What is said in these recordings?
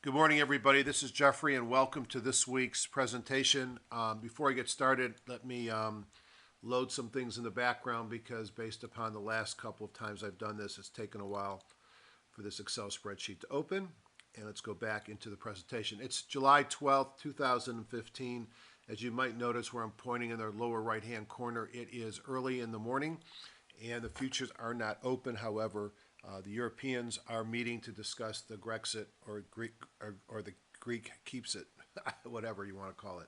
Good morning, everybody. This is Jeffrey, and welcome to this week's presentation. Before I get started, let me load some things in the background because based upon the last couple of times I've done this, it's taken a while for this Excel spreadsheet to open. And let's go back into the presentation. It's July 12th, 2015. As you might notice where I'm pointing in the lower right-hand corner, it is early in the morning, and the futures are not open. However, the Europeans are meeting to discuss the Grexit or the Greek keeps it, whatever you want to call it.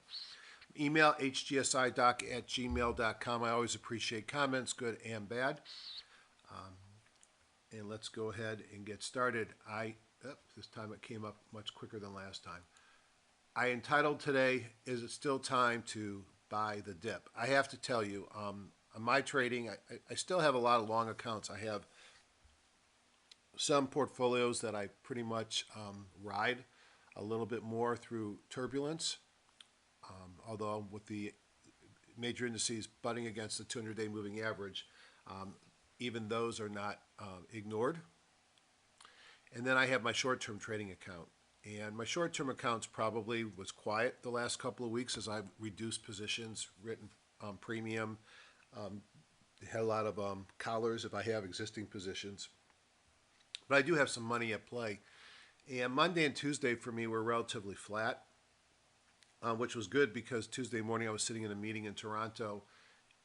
Email hgsidoc@gmail.com. I always appreciate comments, good and bad. And let's go ahead and get started. This time it came up much quicker than last time. I entitled today, "Is it still time to buy the dip?" I have to tell you, on my trading, I still have a lot of long accounts. I have some portfolios that I pretty much ride a little bit more through turbulence, although with the major indices butting against the 200-day moving average, even those are not ignored. And then I have my short-term trading account. And my short-term accounts probably was quiet the last couple of weeks as I've reduced positions, written premium, had a lot of collars if I have existing positions. But I do have some money at play. And Monday and Tuesday for me were relatively flat, which was good because Tuesday morning I was sitting in a meeting in Toronto,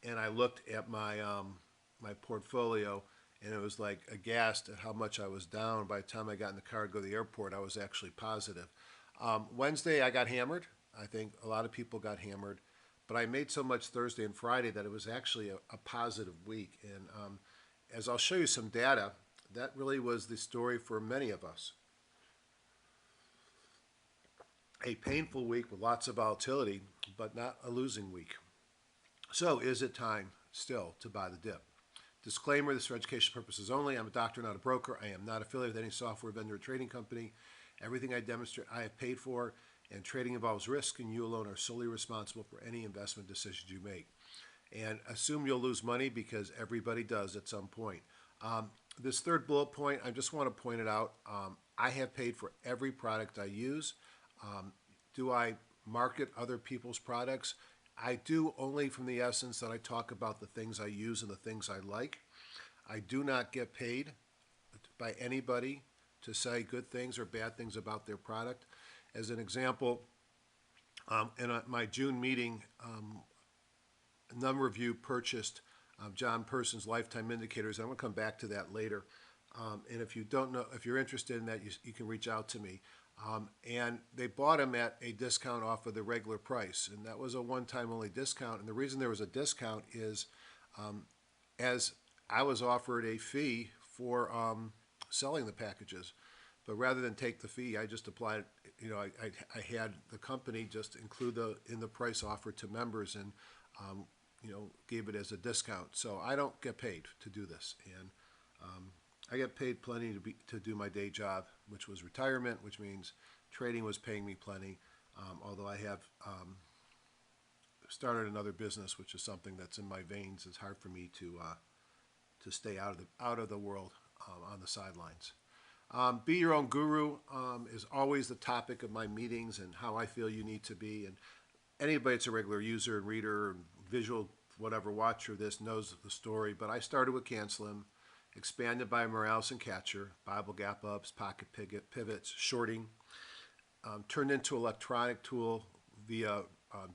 and I looked at my my portfolio, and it was like aghast at how much I was down. By the time I got in the car to go to the airport, I was actually positive. Wednesday I got hammered. I think a lot of people got hammered, but I made so much Thursday and Friday that it was actually a positive week. And as I'll show you some data, that really was the story for many of us. A painful week with lots of volatility, but not a losing week. So is it time still to buy the dip? Disclaimer, this is for education purposes only. I'm a doctor, not a broker. I am not affiliated with any software vendor or trading company. Everything I demonstrate I have paid for, and trading involves risk, and you alone are solely responsible for any investment decisions you make. And assume you'll lose money because everybody does at some point. This third bullet point, I just want to point it out. I have paid for every product I use. Do I market other people's products? I do, only from the essence that I talk about the things I use and the things I like. I do not get paid by anybody to say good things or bad things about their product. As an example, in my June meeting, a number of you purchased John Person's lifetime indicators. I'm going to come back to that later. And if you don't know, if you're interested in that, you can reach out to me. And they bought them at a discount off of the regular price, and that was a one-time only discount. And the reason there was a discount is as I was offered a fee for selling the packages, but rather than take the fee, I just applied. I had the company just include in the price offered to members, and gave it as a discount. So I don't get paid to do this, and I get paid plenty to do my day job, which was retirement, which means trading was paying me plenty. Although I have started another business, which is something that's in my veins. It's hard for me to stay out of the world on the sidelines. Be your own guru is always the topic of my meetings, and how I feel you need to be. And anybody that's a regular user and reader and visual whatever watcher of this knows the story. But I started with CanSlim, expanded by Morales and Catcher, Bible gap ups, pocket pivots, shorting, turned into electronic tool via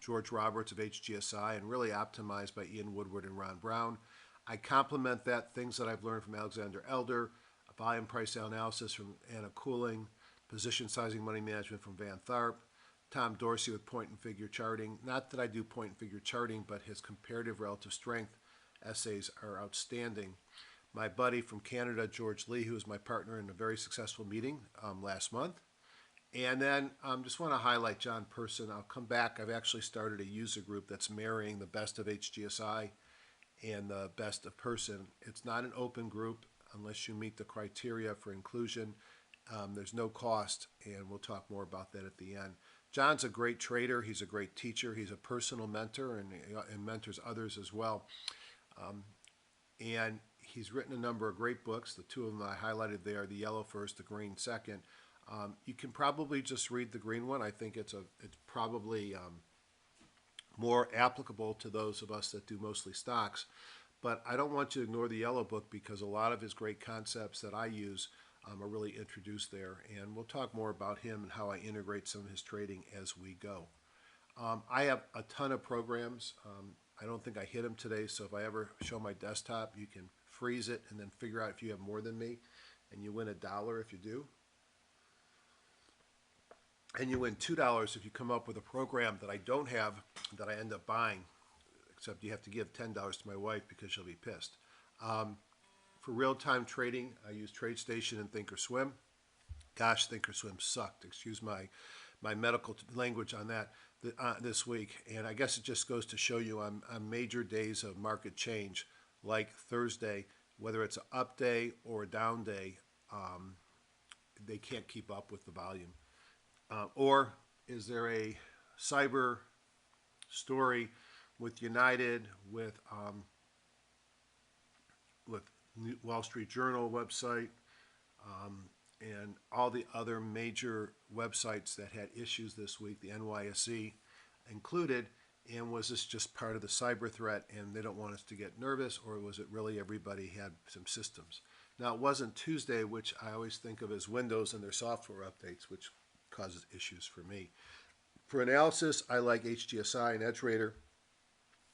George Roberts of HGSI, and really optimized by Ian Woodward and Ron Brown. I complement that things that I've learned from Alexander Elder, volume price analysis from Anna Cooling, position sizing money management from Van Tharp, Tom Dorsey with point and figure charting. Not that I do point and figure charting, but his comparative relative strength essays are outstanding. My buddy from Canada, George Lee, who was my partner in a very successful meeting last month. And then just want to highlight John Person. I'll come back. I've actually started a user group that's marrying the best of HGSI and the best of Person. It's not an open group unless you meet the criteria for inclusion. There's no cost, and we'll talk more about that at the end. John's a great trader. He's a great teacher. He's a personal mentor and mentors others as well. And he's written a number of great books. The two of them I highlighted there, the yellow first, the green second. You can probably just read the green one. I think it's probably more applicable to those of us that do mostly stocks. But I don't want you to ignore the yellow book because a lot of his great concepts that I use are really introduced there. And we'll talk more about him and how I integrate some of his trading as we go. I have a ton of programs. I don't think I hit them today, so if I ever show my desktop, you can freeze it and then figure out if you have more than me, and you win $1 if you do. And you win $2 if you come up with a program that I don't have that I end up buying, except you have to give $10 to my wife because she'll be pissed. For real-time trading, I use TradeStation and Thinkorswim. Gosh, Thinkorswim sucked. Excuse my medical language on that this week. And I guess it just goes to show you on major days of market change, like Thursday, whether it's an up day or a down day, they can't keep up with the volume. Or is there a cyber story with United, with Wall Street Journal website, and all the other major websites that had issues this week, the NYSE included, and was this just part of the cyber threat and they don't want us to get nervous, or was it really everybody had some systems? Now, it wasn't Tuesday, which I always think of as Windows and their software updates, which causes issues for me. For analysis, I like HGSI and EdgeRater,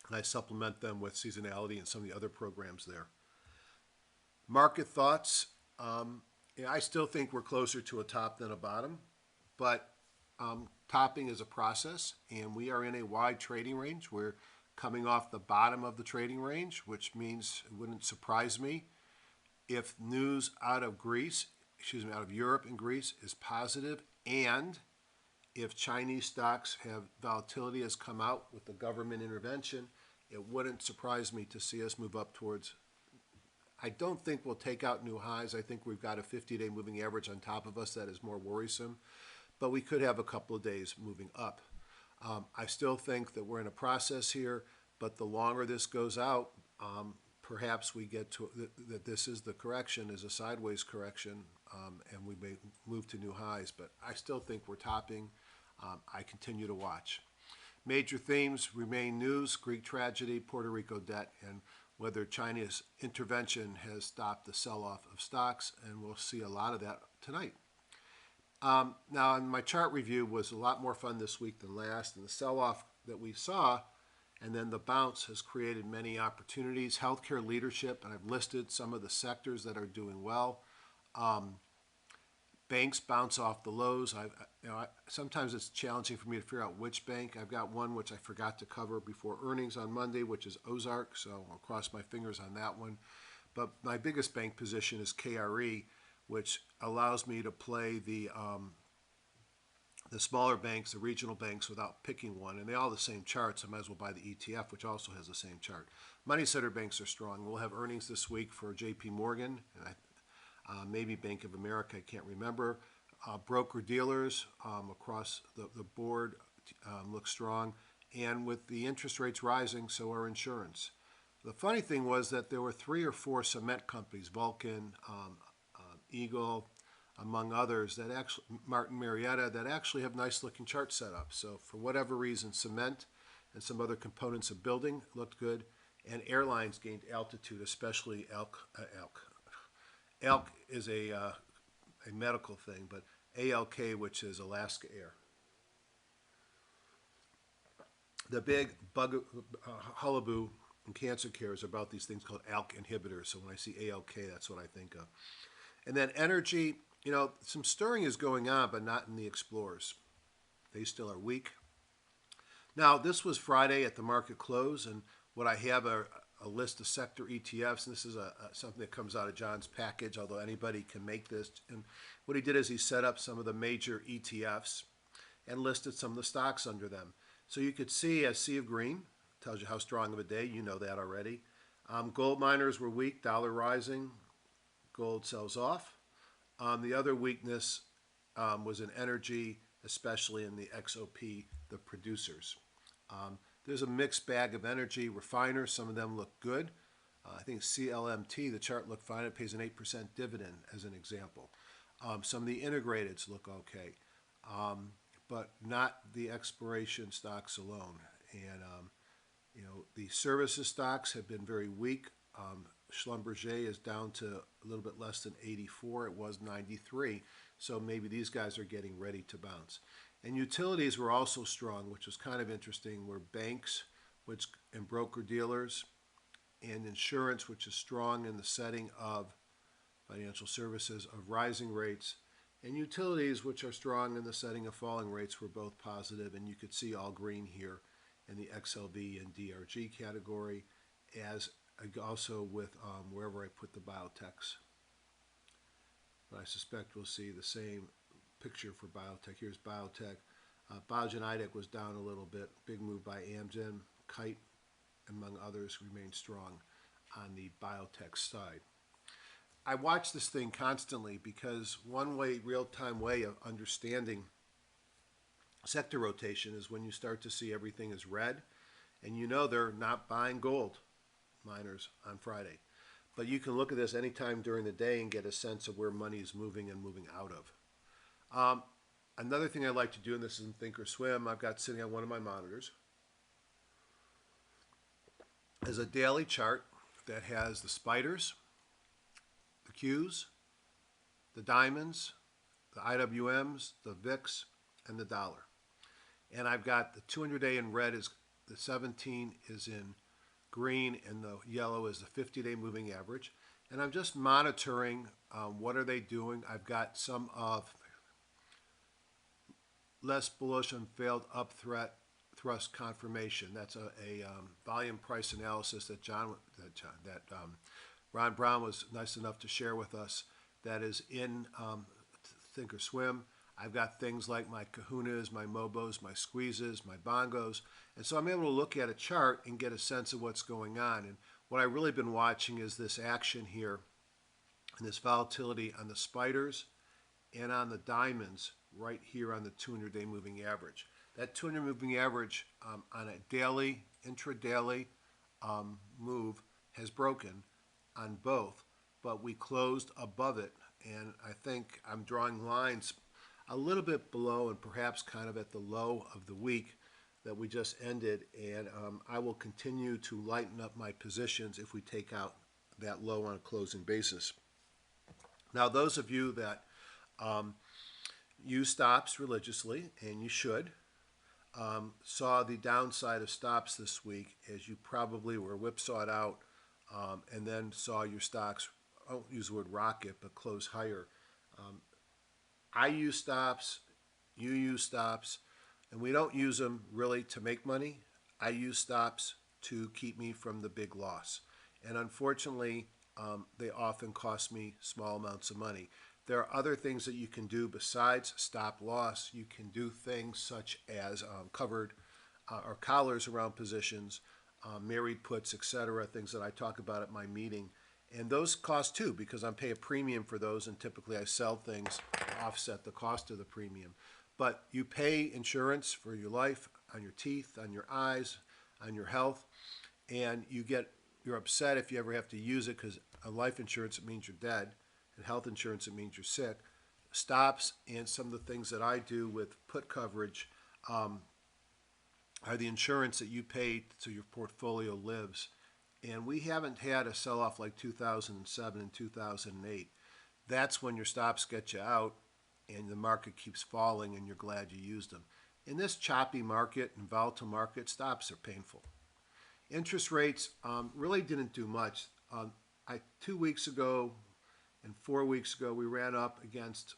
and I supplement them with seasonality and some of the other programs there. Market thoughts. I still think we're closer to a top than a bottom, but topping is a process, and we are in a wide trading range. We're coming off the bottom of the trading range, which means it wouldn't surprise me if news out of Europe and Greece is positive, and if Chinese stocks have volatility has come out with the government intervention, it wouldn't surprise me to see us move up towards. I don't think we'll take out new highs. I think we've got a 50-day moving average on top of us that is more worrisome, but we could have a couple of days moving up. I still think that we're in a process here, but the longer this goes out, perhaps we get to that this is the correction, is a sideways correction, and we may move to new highs, but I still think we're topping. I continue to watch. Major themes remain news, Greek tragedy, Puerto Rico debt, and whether China's intervention has stopped the sell-off of stocks, and we'll see a lot of that tonight. Now, my chart review was a lot more fun this week than last, and the sell-off that we saw and then the bounce has created many opportunities. Healthcare leadership, and I've listed some of the sectors that are doing well. Banks bounce off the lows. Sometimes it's challenging for me to figure out which bank. I've got one which I forgot to cover before earnings on Monday, which is Ozark, so I'll cross my fingers on that one. But my biggest bank position is KRE, which allows me to play the smaller banks, the regional banks, without picking one. And they all have the same chart, so I might as well buy the ETF, which also has the same chart. Money center banks are strong. We'll have earnings this week for JP Morgan, and maybe Bank of America, I can't remember. Broker-dealers across the board look strong. And with the interest rates rising, so are insurance. The funny thing was that there were 3 or 4 cement companies, Vulcan, Eagle, among others, that actually, Martin Marietta, that actually have nice-looking chart setups. So for whatever reason, cement and some other components of building looked good, and airlines gained altitude, especially ALK is a medical thing, but ALK, which is Alaska Air. The big hullaboo in cancer care is about these things called ALK inhibitors. So when I see ALK, that's what I think of. And then energy, some stirring is going on, but not in the explorers. They still are weak. Now, this was Friday at the market close, and what I have are a list of sector ETFs, and this is something that comes out of John's package, although anybody can make this. And what he did is he set up some of the major ETFs and listed some of the stocks under them. So you could see a sea of green, tells you how strong of a day, you know that already. Gold miners were weak, dollar rising, gold sells off. The other weakness was in energy, especially in the XOP, the producers. There's a mixed bag of energy. Refiners, some of them look good. I think CLMT, the chart looked fine. It pays an 8% dividend as an example. Some of the integrateds look okay, but not the expiration stocks alone. And the services stocks have been very weak. Schlumberger is down to a little bit less than 84. It was 93. So maybe these guys are getting ready to bounce. And utilities were also strong, which was kind of interesting, where banks and broker dealers and insurance, which is strong in the setting of financial services of rising rates, and utilities, which are strong in the setting of falling rates, were both positive. And you could see all green here in the XLV and DRG category, as also with wherever I put the biotechs. But I suspect we'll see the same picture for biotech. Here's biotech. Biogen IDEC was down a little bit. Big move by Amgen. Kite, among others, remained strong on the biotech side. I watch this thing constantly because one way, real-time way of understanding sector rotation is when you start to see everything is red, and you know they're not buying gold miners on Friday. But you can look at this anytime during the day and get a sense of where money is moving and moving out of. Another thing I like to do, and this is in Thinkorswim, I've got sitting on one of my monitors, is a daily chart that has the spiders, the Qs, the diamonds, the IWMs, the VIX, and the dollar. And I've got the 200-day in red, is the 17 is in green, and the yellow is the 50-day moving average. And I'm just monitoring what are they doing. I've got some of less bullish on failed up thrust confirmation. That's a volume price analysis that Ron Brown was nice enough to share with us. That is in Thinkorswim. I've got things like my kahunas, my mobos, my squeezes, my bongos. And so I'm able to look at a chart and get a sense of what's going on. And what I've really been watching is this action here and this volatility on the spiders and on the diamonds right here on the 200-day moving average. That 200 moving average on a daily, intraday move has broken on both, but we closed above it. And I think I'm drawing lines a little bit below and perhaps kind of at the low of the week that we just ended, and I will continue to lighten up my positions if we take out that low on a closing basis. Now, those of you that use stops religiously, and you should, saw the downside of stops this week as you probably were whipsawed out and then saw your stocks, I won't use the word rocket, but close higher. I use stops, you use stops, and we don't use them really to make money. I use stops to keep me from the big loss. And unfortunately, they often cost me small amounts of money. There are other things that you can do besides stop loss. You can do things such as covered or collars around positions, married puts, etc., things that I talk about at my meeting. And those cost too, because I pay a premium for those, and typically I sell things to offset the cost of the premium. But you pay insurance for your life, on your teeth, on your eyes, on your health, and you're upset if you ever have to use it, because on life insurance it means you're dead, and health insurance it means you're sick. Stops and some of the things that I do with put coverage are the insurance that you pay so your portfolio lives. And we haven't had a sell-off like 2007 and 2008. That's when your stops get you out and the market keeps falling and you're glad you used them. In this choppy market and volatile market, stops are painful. Interest rates really didn't do much. 2 weeks ago and 4 weeks ago, we ran up against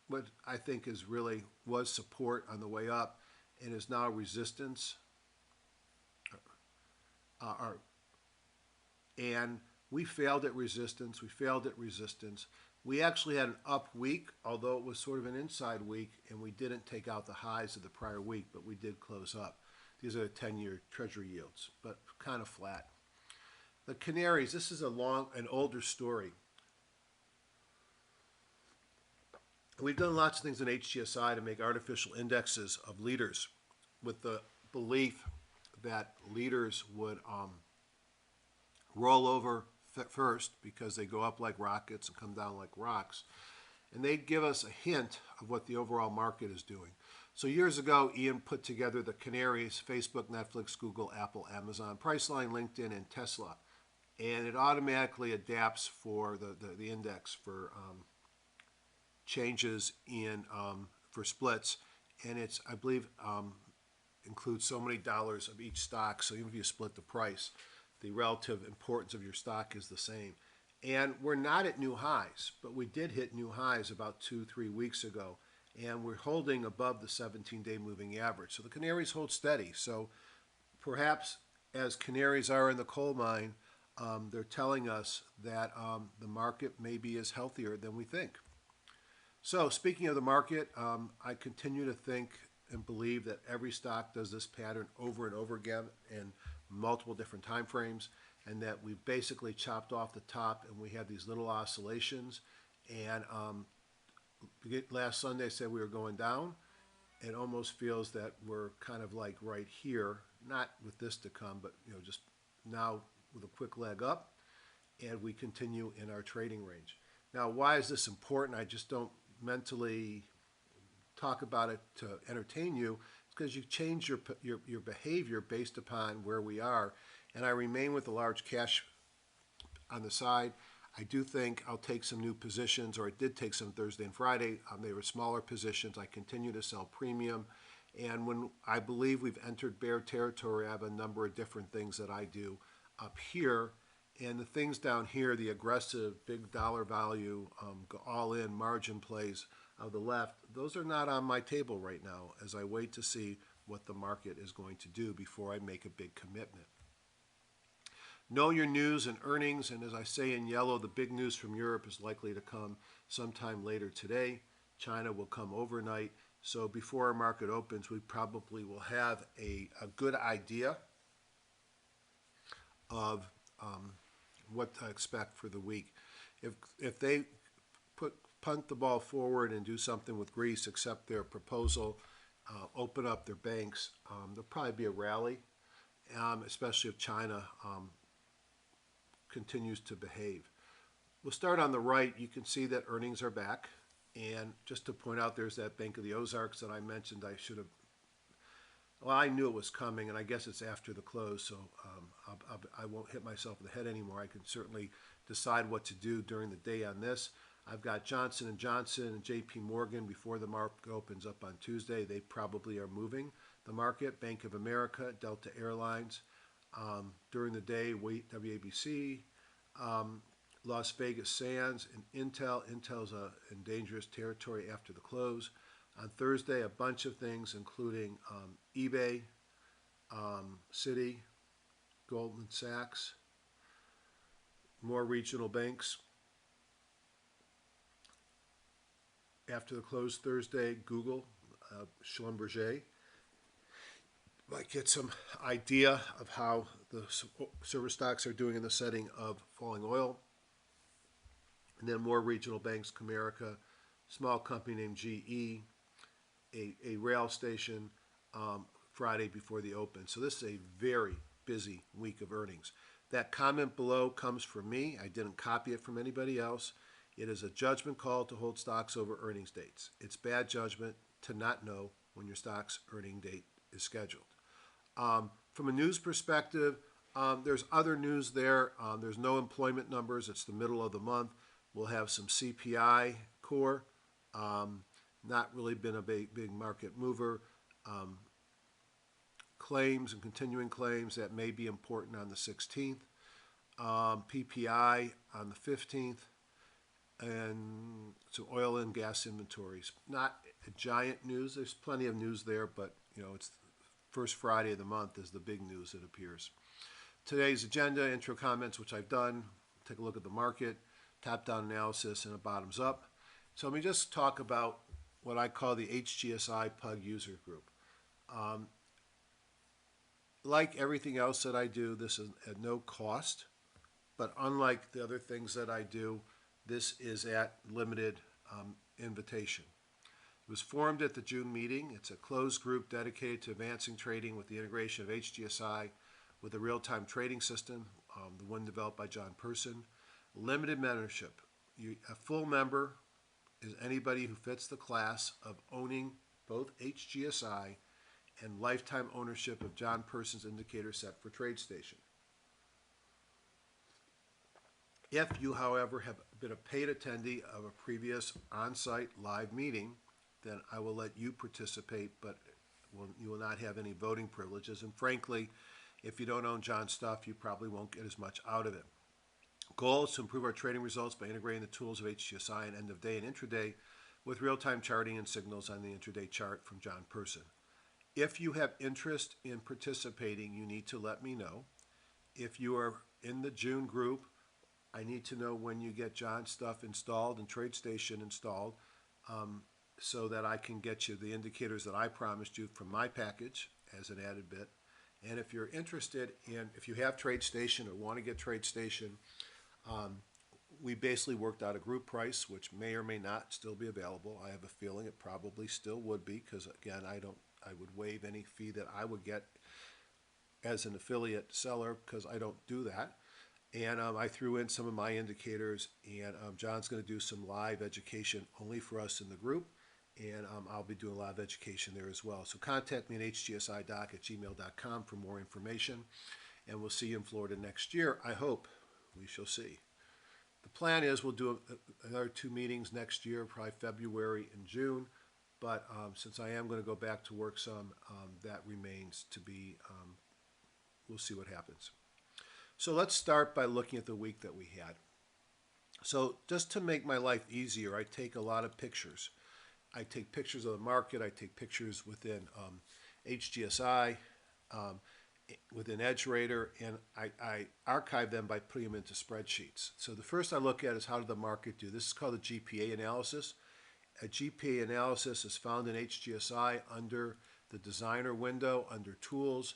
what I think was support on the way up and is now resistance. And we failed at resistance. We actually had an up week, although it was sort of an inside week, and we didn't take out the highs of the prior week, but we did close up. These are the 10-year Treasury yields, but kind of flat. The Canaries, this is an older story. We've done lots of things in HGSI to make artificial indexes of leaders with the belief that leaders would roll over first because they go up like rockets and come down like rocks. and they give us a hint of what the overall market is doing. So years ago, Ian put together the canaries: Facebook, Netflix, Google, Apple, Amazon, Priceline, LinkedIn, and Tesla. And it automatically adapts for the index for changes in for splits. And it's, I believe, includes so many dollars of each stock. So even if you split the price, the relative importance of your stock is the same. And we're not at new highs, but we did hit new highs about 2-3 weeks ago. And we're holding above the 17-day moving average. So the canaries hold steady. So perhaps as canaries are in the coal mine, they're telling us that the market maybe is healthier than we think. So speaking of the market, I continue to think and believe that every stock does this pattern over and over again in multiple different time frames, and that we've basically chopped off the top and we have these little oscillations. And last Sunday I said we were going down. It almost feels that we're kind of like right here, not with this to come, but just now with a quick leg up, and we continue in our trading range. Now, why is this important? I just don't mentally talk about it to entertain you. It's because you change your behavior based upon where we are, and I remain with a large cash on the side. I do think I'll take some new positions, or I did take some Thursday and Friday. They were smaller positions. I continue to sell premium. And when I believe we've entered bear territory, I have a number of different things that I do up here. And the things down here, the aggressive, big dollar value, all-in margin plays of the left, those are not on my table right now as I wait to see what the market is going to do before I make a big commitment. Know your news and earnings, and as I say in yellow, the big news from Europe is likely to come sometime later today. China will come overnight. So before our market opens, we probably will have a good idea of what to expect for the week. If they punt the ball forward and do something with Greece, accept their proposal, open up their banks, there'll probably be a rally, especially if China continues to behave. We'll start on the right. You can see that earnings are back. And just to point out, there's that Bank of the Ozarks that I mentioned. I knew it was coming, and I guess it's after the close, so I won't hit myself in the head anymore. I can certainly decide what to do during the day on this. I've got Johnson & Johnson and JP Morgan before the market opens up on Tuesday. They probably are moving the market. Bank of America, Delta Airlines. During the day, WABC, Las Vegas Sands, and Intel. Intel's in dangerous territory after the close. On Thursday, a bunch of things, including eBay, Citi, Goldman Sachs, more regional banks. After the close Thursday, Google, Schlumberger. Might get some idea of how the silver stocks are doing in the setting of falling oil. And then more regional banks, Comerica, small company named GE, a rail station, Friday before the open. So this is a very busy week of earnings. That comment below comes from me. I didn't copy it from anybody else. It is a judgment call to hold stocks over earnings dates. It's bad judgment to not know when your stock's earning date is scheduled. From a news perspective, there's other news there. There's no employment numbers. It's the middle of the month. We'll have some CPI core. Not really been a big market mover. Claims and continuing claims that may be important on the 16th. PPI on the 15th. And so oil and gas inventories. Not a giant news. There's plenty of news there, but it's first Friday of the month is the big news, it appears. Today's agenda, intro comments, which I've done. Take a look at the market, top-down analysis, and a bottoms-up. So let me just talk about what I call the HGSI PUG user group. Like everything else that I do, this is at no cost, but unlike the other things that I do, this is at limited invitation. It was formed at the June meeting. It's a closed group dedicated to advancing trading with the integration of HGSI with a real-time trading system, the one developed by John Person. Limited membership. A full member is anybody who fits the class of owning both HGSI and lifetime ownership of John Person's indicator set for TradeStation. If you, however, have been a paid attendee of a previous on-site live meeting, then I will let you participate, but you will not have any voting privileges. And frankly, if you don't own John's stuff, you probably won't get as much out of it. Goal is to improve our trading results by integrating the tools of HGSI and end of day and intraday with real-time charting and signals on the intraday chart from John Person. If you have interest in participating, you need to let me know. If you are in the June group, I need to know when you get John's stuff installed and TradeStation installed so that I can get you the indicators that I promised you from my package as an added bit. And if you're interested in, if you have TradeStation or want to get TradeStation, we basically worked out a group price, which may or may not still be available. I have a feeling it probably still would be because, again, I would waive any fee that I would get as an affiliate seller because I don't do that. And I threw in some of my indicators, and John's going to do some live education only for us in the group, and I'll be doing live education there as well. So contact me at hgsidoc@gmail.com for more information, and we'll see you in Florida next year. I hope. We shall see. The plan is we'll do another 2 meetings next year, probably February and June, but since I am going to go back to work some, that remains to be, we'll see what happens. So let's start by looking at the week that we had. So just to make my life easier, I take a lot of pictures. I take pictures of the market. I take pictures within HGSI, within EdgeRater, and I archive them by putting them into spreadsheets. So the first I look at is how did the market do. This is called a GPA analysis. A GPA analysis is found in HGSI under the designer window, under tools.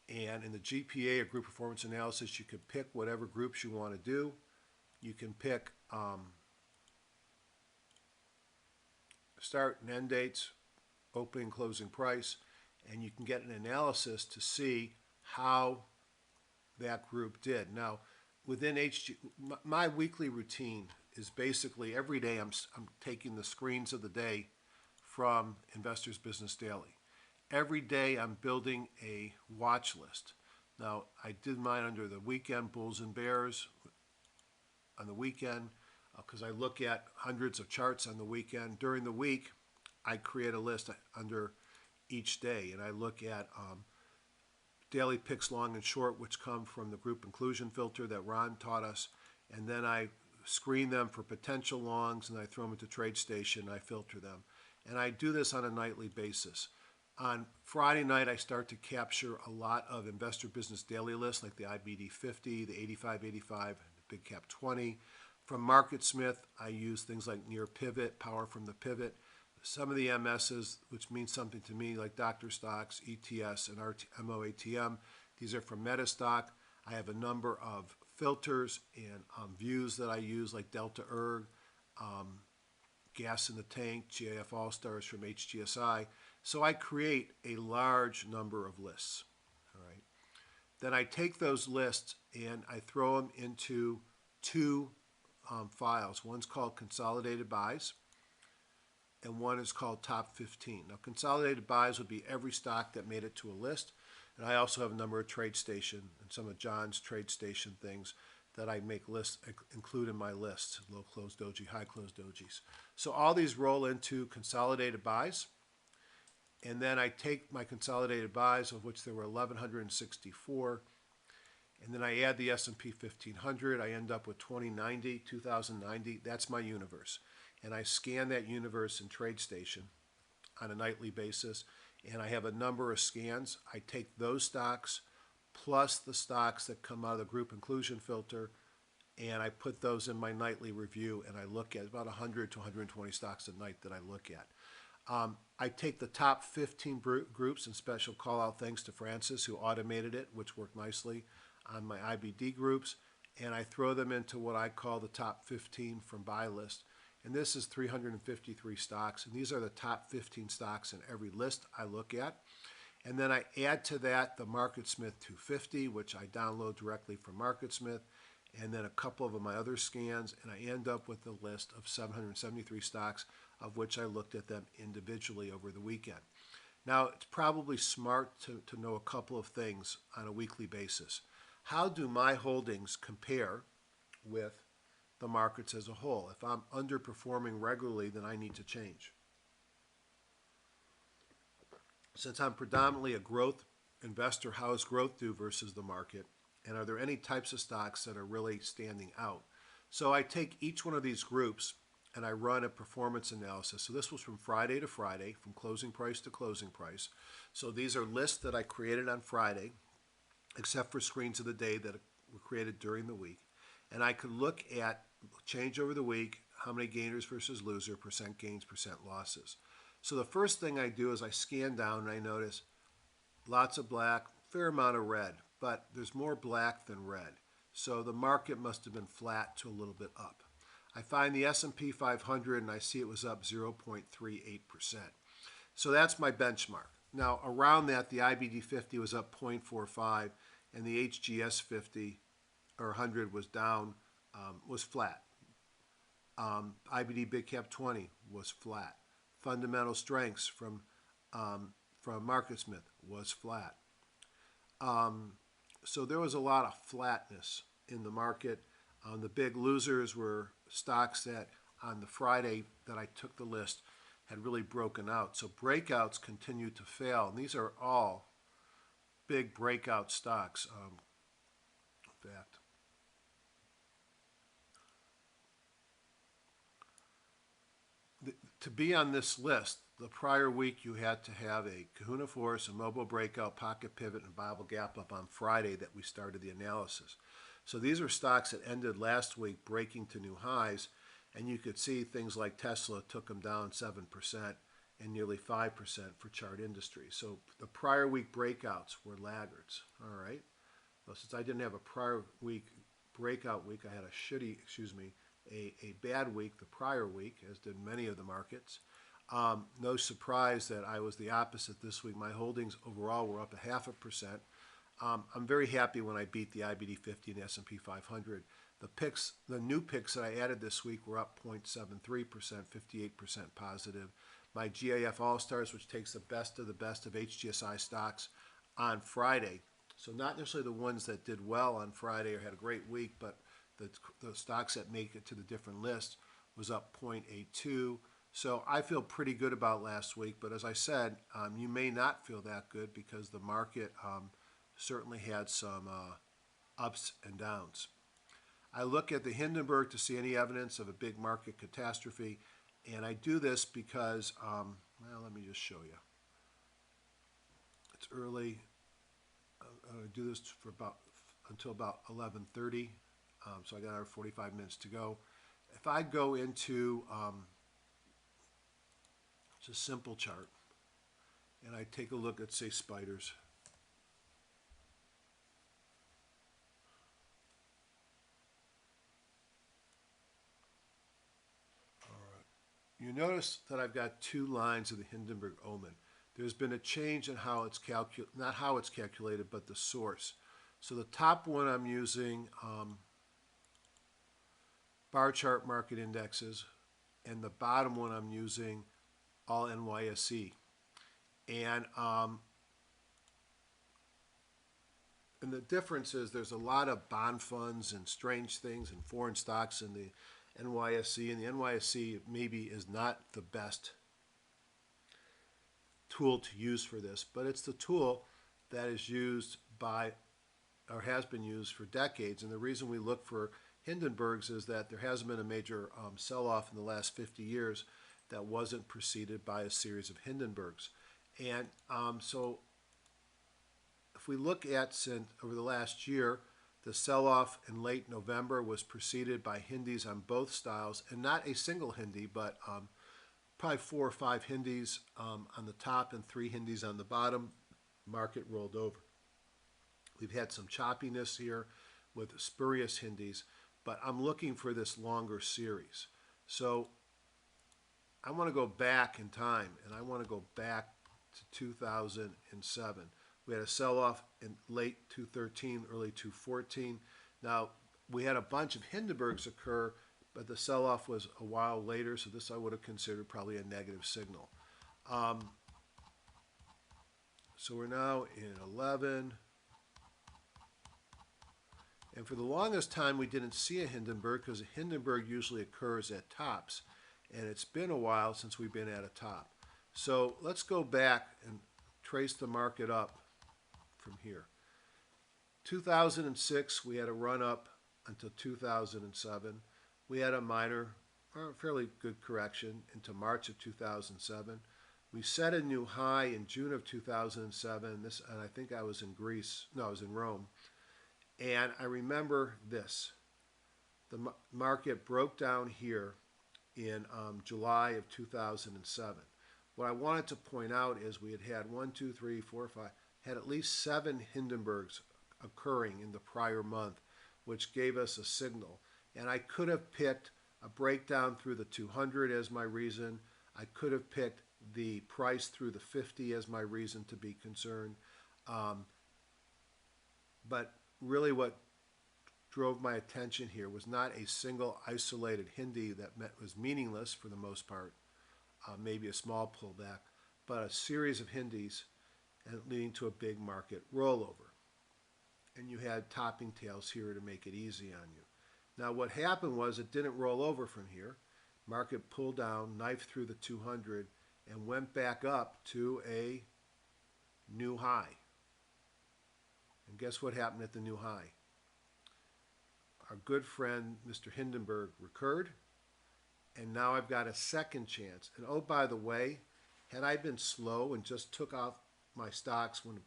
And in the GPA, or group performance analysis, you can pick whatever groups you want to do. You can pick start and end dates, opening and closing price, and you can get an analysis to see how that group did. Now, within my weekly routine is basically every day I'm taking the screens of the day from Investors Business Daily. Every day I'm building a watch list. Now, I did mine under the weekend, bulls and bears on the weekend, because I look at hundreds of charts on the weekend. During the week, I create a list under each day, and I look at daily picks long and short, which come from the group inclusion filter that Ron taught us, and then I screen them for potential longs, and I throw them into TradeStation, and I filter them. And I do this on a nightly basis. On Friday night, I start to capture a lot of Investor Business Daily lists, like the IBD 50, the 85, the Big Cap 20. From MarketSmith, I use things like near pivot, power from the pivot. Some of the MSs, which means something to me, like Dr. Stocks, ETS, and MOATM, these are from Metastock. I have a number of filters and views that I use, like Delta Erg, Gas in the Tank, GAF All-Stars from HGSI. So I create a large number of lists. All right. Then I take those lists and I throw them into 2 files. One's called Consolidated Buys, and one is called Top 15. Now, Consolidated Buys would be every stock that made it to a list, and I also have a number of TradeStation and some of John's TradeStation things that I make lists, include in my lists, low close doji, high close dojis. So all these roll into Consolidated Buys. And then I take my consolidated buys, of which there were 1,164, and then I add the S&P 1500. I end up with 2090. That's my universe. And I scan that universe in TradeStation on a nightly basis, and I have a number of scans. I take those stocks plus the stocks that come out of the group inclusion filter, and I put those in my nightly review, and I look at about 100 to 120 stocks a night that I look at. I take the top 15 groups and special call out thanks to Francis, who automated it, which worked nicely on my IBD groups, and I throw them into what I call the top 15 from buy list. And this is 353 stocks, and these are the top 15 stocks in every list I look at. And then I add to that the MarketSmith 250, which I download directly from MarketSmith, and then a couple of my other scans, and I end up with a list of 773 stocks, of which I looked at them individually over the weekend. Now, it's probably smart to know a couple of things on a weekly basis. How do my holdings compare with the markets as a whole? If I'm underperforming regularly, then I need to change. Since I'm predominantly a growth investor, how does growth do versus the market? And are there any types of stocks that are really standing out? So I take each one of these groups and I run a performance analysis. So this was from Friday to Friday, from closing price to closing price. So these are lists that I created on Friday, except for screens of the day that were created during the week. And I could look at change over the week, how many gainers versus loser, percent gains, percent losses. So the first thing I do is I scan down and I notice lots of black, fair amount of red, but there's more black than red. So the market must have been flat to a little bit up. I find the S&P 500 and I see it was up 0.38%. So that's my benchmark. Now around that, the IBD 50 was up 0.45 and the HGS 50 or 100 was down, was flat. IBD Big Cap 20 was flat. Fundamental strengths from MarketSmith was flat. So there was a lot of flatness in the market. The big losers were stocks that on the Friday that I took the list had really broken out. So breakouts continue to fail. And these are all big breakout stocks. In fact, to be on this list, the prior week you had to have a Kahuna Force, a Mobile Breakout, Pocket Pivot, and Bible Gap up on Friday that we started the analysis. So these are stocks that ended last week breaking to new highs, and you could see things like Tesla took them down 7% and nearly 5% for Chart Industry. So the prior week breakouts were laggards, all right? Well, since I didn't have a prior week breakout week, I had a bad week the prior week, as did many of the markets. No surprise that I was the opposite this week. My holdings overall were up 0.5%. I'm very happy when I beat the IBD 50 and the S&P 500. The new picks that I added this week were up 0.73%, 58% positive. My GIF All-Stars, which takes the best of HGSI stocks on Friday. So not necessarily the ones that did well on Friday or had a great week, but the stocks that make it to the different lists was up 0.82. So I feel pretty good about last week. But as I said, you may not feel that good because the market certainly had some ups and downs. I look at the Hindenburg to see any evidence of a big market catastrophe. And I do this because, well, let me just show you. It's early. I'm going to do this for until about 11:30. So I got another 45 minutes to go. If I go into it's a simple chart, and I take a look at, say, spiders. All right. You notice that I've got two lines of the Hindenburg Omen. There's been a change in how it's calculated, not how it's calculated, but the source. So the top one I'm using bar chart market indexes, and the bottom one I'm using all NYSE. And the difference is there's a lot of bond funds and strange things and foreign stocks in the NYSE, and the NYSE maybe is not the best tool to use for this, but it's the tool that is used by or has been used for decades. And the reason we look for Hindenburgs is that there hasn't been a major sell-off in the last 50 years that wasn't preceded by a series of Hindenburgs. And so if we look at over the last year, the sell-off in late November was preceded by Hindis on both styles, and not a single Hindi, but probably 4 or 5 Hindis on the top and 3 Hindis on the bottom. Market rolled over. We've had some choppiness here with spurious Hindis, but I'm looking for this longer series. So I want to go back in time, and I want to go back to 2007. We had a sell-off in late 2013, early 2014. Now, we had a bunch of Hindenburgs occur, but the sell-off was a while later, so this I would have considered probably a negative signal. So we're now in 11. And for the longest time, we didn't see a Hindenburg because a Hindenburg usually occurs at tops. And it's been a while since we've been at a top. So let's go back and trace the market up from here. 2006, we had a run up until 2007. We had a minor, or fairly good correction into March of 2007. We set a new high in June of 2007. And I think I was in Greece. No, I was in Rome. And I remember this. The market broke down here in July of 2007. What I wanted to point out is we had 1, 2, 3, 4, 5, had at least 7 Hindenburgs occurring in the prior month, which gave us a signal. And I could have picked a breakdown through the 200 as my reason. I could have picked the price through the 50 as my reason to be concerned. But really what drove my attention here was not a single isolated Hindi that was meaningless for the most part, maybe a small pullback, but a series of Hindis leading to a big market rollover. And you had topping tails here to make it easy on you. Now what happened was it didn't roll over from here. Market pulled down, knifed through the 200, and went back up to a new high. And guess what happened at the new high? Our good friend, Mr. Hindenburg, recurred, and now I've got a second chance. And oh, by the way, had I been slow and just took off my stocks when it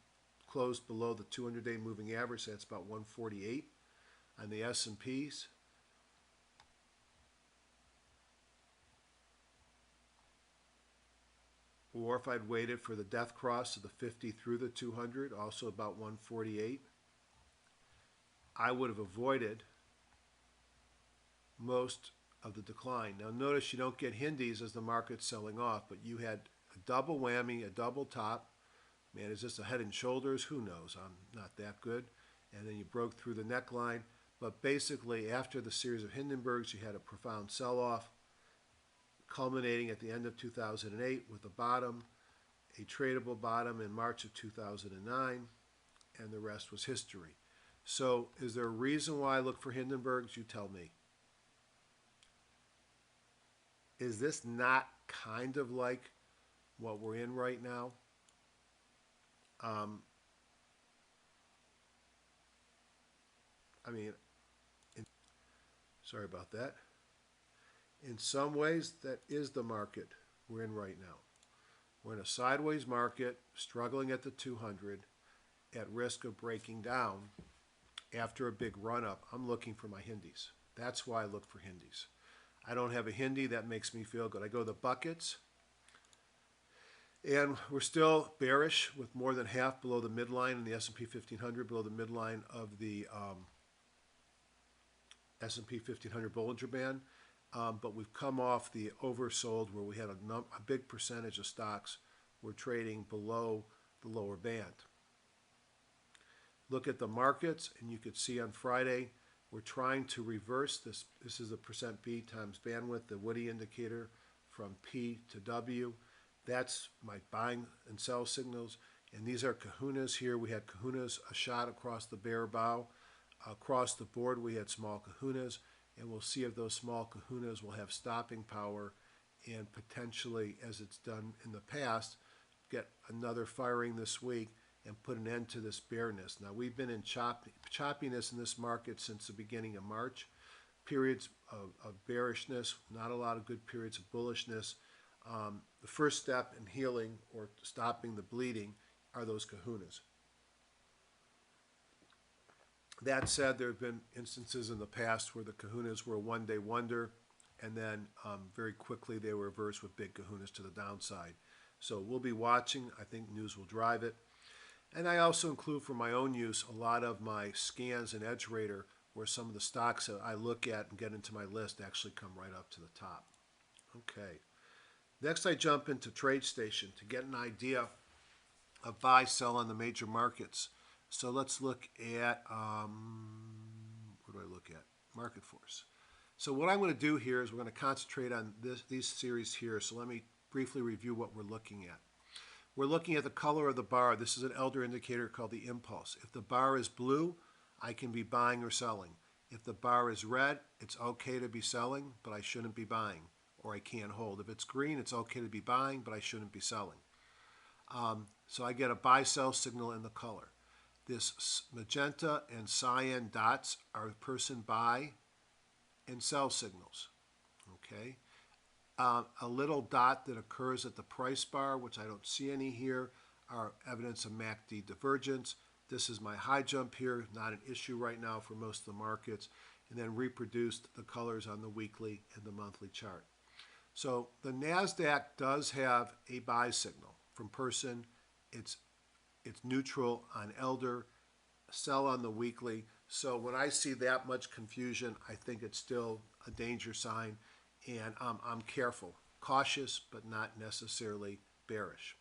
closed below the 200-day moving average, that's about 148 on the S&Ps, or if I'd waited for the death cross of the 50 through the 200, also about 148, I would have avoided most of the decline. Now notice you don't get Hindis as the market's selling off, but you had a double whammy, a double top. Man, is this a head and shoulders? Who knows? I'm not that good. And then you broke through the neckline. But basically, after the series of Hindenburgs, you had a profound sell-off, culminating at the end of 2008 with a bottom, a tradable bottom in March of 2009, and the rest was history. So is there a reason why I look for Hindenburgs? You tell me. Is this not kind of like what we're in right now? I mean, sorry about that. In some ways, that is the market we're in right now. We're in a sideways market, struggling at the 200, at risk of breaking down after a big run-up. I'm looking for my Hindis. That's why I look for Hindis. I don't have a Hindi that makes me feel good. I go to the buckets, and we're still bearish with more than half below the midline in the S&P 1500, below the midline of the S&P 1500 Bollinger Band. But we've come off the oversold where we had a big percentage of stocks were trading below the lower band. Look at the markets, and you could see on Friday, we're trying to reverse this. This is the percent B times bandwidth, the Woody indicator from P to W. That's my buying and sell signals. And these are kahunas here. We had kahunas, a shot across the bear bow. Across the board, we had small kahunas. And we'll see if those small kahunas will have stopping power and potentially, as it's done in the past, get another firing this week and put an end to this bearness. Now, we've been in choppiness in this market since the beginning of March. Periods of bearishness, not a lot of good periods of bullishness. The first step in healing or stopping the bleeding are those kahunas. That said, there have been instances in the past where the kahunas were a one-day wonder, and then very quickly they were reversed with big kahunas to the downside. So we'll be watching. I think news will drive it. And I also include for my own use a lot of my scans in EdgeRater where some of the stocks that I look at and get into my list actually come right up to the top. Okay. Next, I jump into TradeStation to get an idea of buy, sell on the major markets. So let's look at, what do I look at? market force. So what I'm going to do here is we're going to concentrate on these series here. So let me briefly review what we're looking at. We're looking at the color of the bar. This is an elder indicator called the impulse. If the bar is blue, I can be buying or selling. If the bar is red, it's okay to be selling, but I shouldn't be buying, or I can't hold. If it's green, it's okay to be buying, but I shouldn't be selling. So I get a buy-sell signal in the color. This magenta and cyan dots are person buy and sell signals. Okay. A little dot that occurs at the price bar, which I don't see any here, are evidence of MACD divergence. This is my high jump here, not an issue right now for most of the markets, and then reproduced the colors on the weekly and the monthly chart. So the NASDAQ does have a buy signal from person. It's neutral on elder, sell on the weekly. So when I see that much confusion, I think it's still a danger sign, and I'm careful, cautious, but not necessarily bearish.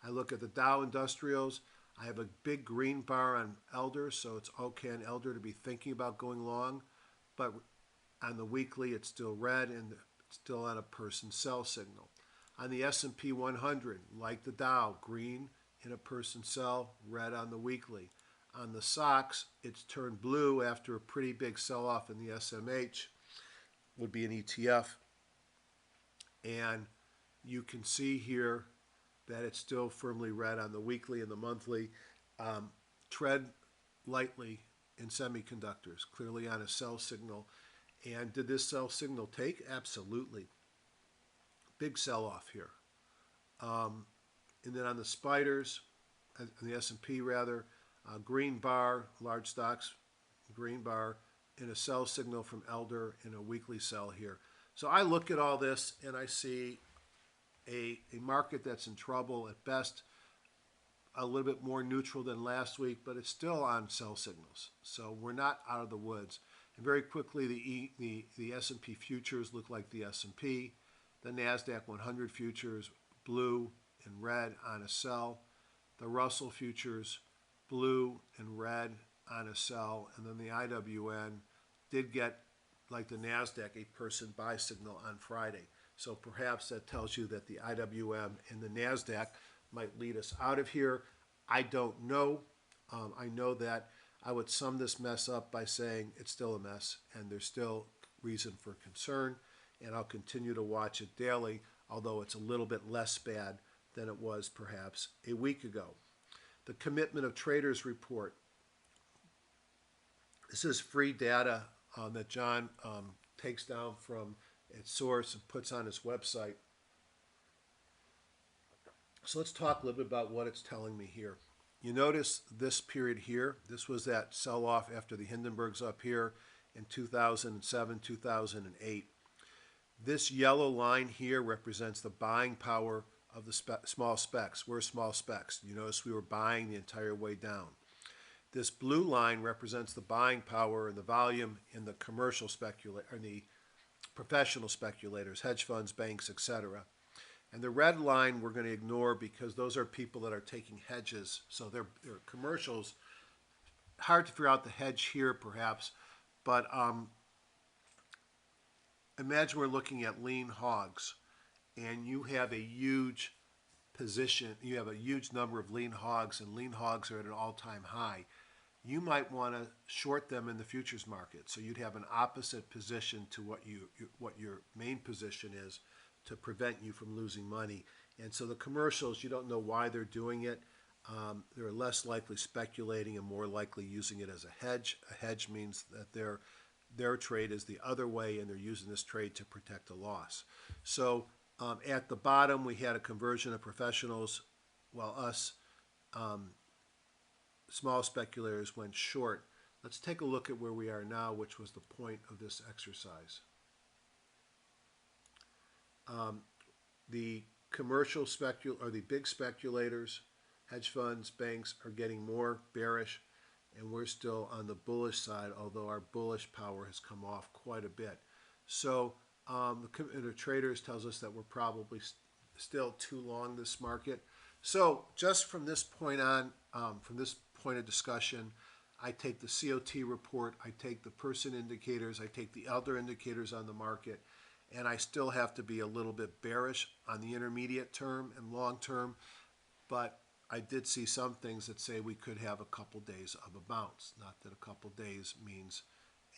I look at the Dow Industrials. I have a big green bar on elder, so it's okay on elder to be thinking about going long, but on the weekly it's still red and it's still on a person sell signal. On the S&P 100, like the Dow, green in a person sell, red on the weekly. On the SOX, it's turned blue after a pretty big sell-off in the SMH, would be an ETF. And you can see here that it's still firmly red on the weekly and the monthly. Tread lightly in semiconductors, clearly on a sell signal. And did this sell signal take? Absolutely. Big sell-off here. And then on the spiders, the S&P rather, green bar, large stocks, green bar, and a sell signal from elder and a weekly sell here. So I look at all this and I see a market that's in trouble at best, a little bit more neutral than last week, but it's still on sell signals. So we're not out of the woods. And very quickly, the S&P futures look like the S&P. The NASDAQ 100 futures, blue and red on a sell. The Russell futures, blue and red on a sell. And then the IWN did get, like the NASDAQ, a person buy signal on Friday. So perhaps that tells you that the IWM and the NASDAQ might lead us out of here. I don't know. I know that I would sum this mess up by saying it's still a mess and there's still reason for concern, and I'll continue to watch it daily, although it's a little bit less bad than it was perhaps a week ago. The Commitment of Traders report. This is free data that John takes down from its source and puts on his website. So let's talk a little bit about what it's telling me here. You notice this period here. This was that sell-off after the Hindenburgs up here in 2007, 2008. This yellow line here represents the buying power of the small specs. We're small specs. You notice we were buying the entire way down. This blue line represents the buying power and the volume in the commercial or the professional speculators, hedge funds, banks, etc. And the red line we're going to ignore because those are people that are taking hedges. So they're commercials. Hard to figure out the hedge here perhaps, but imagine we're looking at lean hogs and you have a huge position, you have a huge number of lean hogs, and lean hogs are at an all-time high. You might want to short them in the futures market. So you'd have an opposite position to what your main position is to prevent you from losing money. And so the commercials, you don't know why they're doing it. They're less likely speculating and more likely using it as a hedge. A hedge means that their trade is the other way and they're using this trade to protect a loss. So at the bottom, we had a conversion of professionals, while us small speculators went short. Let's take a look at where we are now, which was the point of this exercise. The commercial or the big speculators, hedge funds, banks are getting more bearish, and we're still on the bullish side, although our bullish power has come off quite a bit. So the Commitment of Traders tells us that we're probably still too long this market. So just from this point on, from this point of discussion, I take the COT report, I take the person indicators, I take the other indicators on the market, and I still have to be a little bit bearish on the intermediate term and long term, but I did see some things that say we could have a couple days of a bounce. Not that a couple days means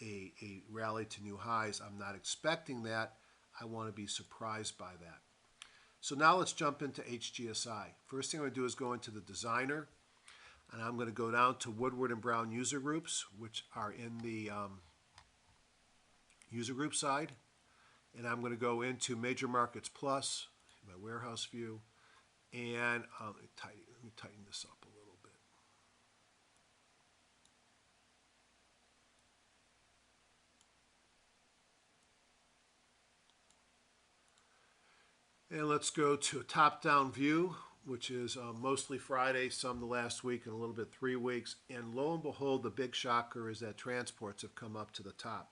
a rally to new highs. I'm not expecting that. I want to be surprised by that. So now let's jump into HGSI. First thing I'm going to do is go into the designer, and I'm going to go down to Woodward and Brown user groups, which are in the user group side. And I'm going to go into Major Markets Plus, my warehouse view, and let me tighten this up a little bit. And let's go to a top-down view, which is mostly Friday, some the last week, and a little bit 3 weeks. And lo and behold, the big shocker is that transports have come up to the top.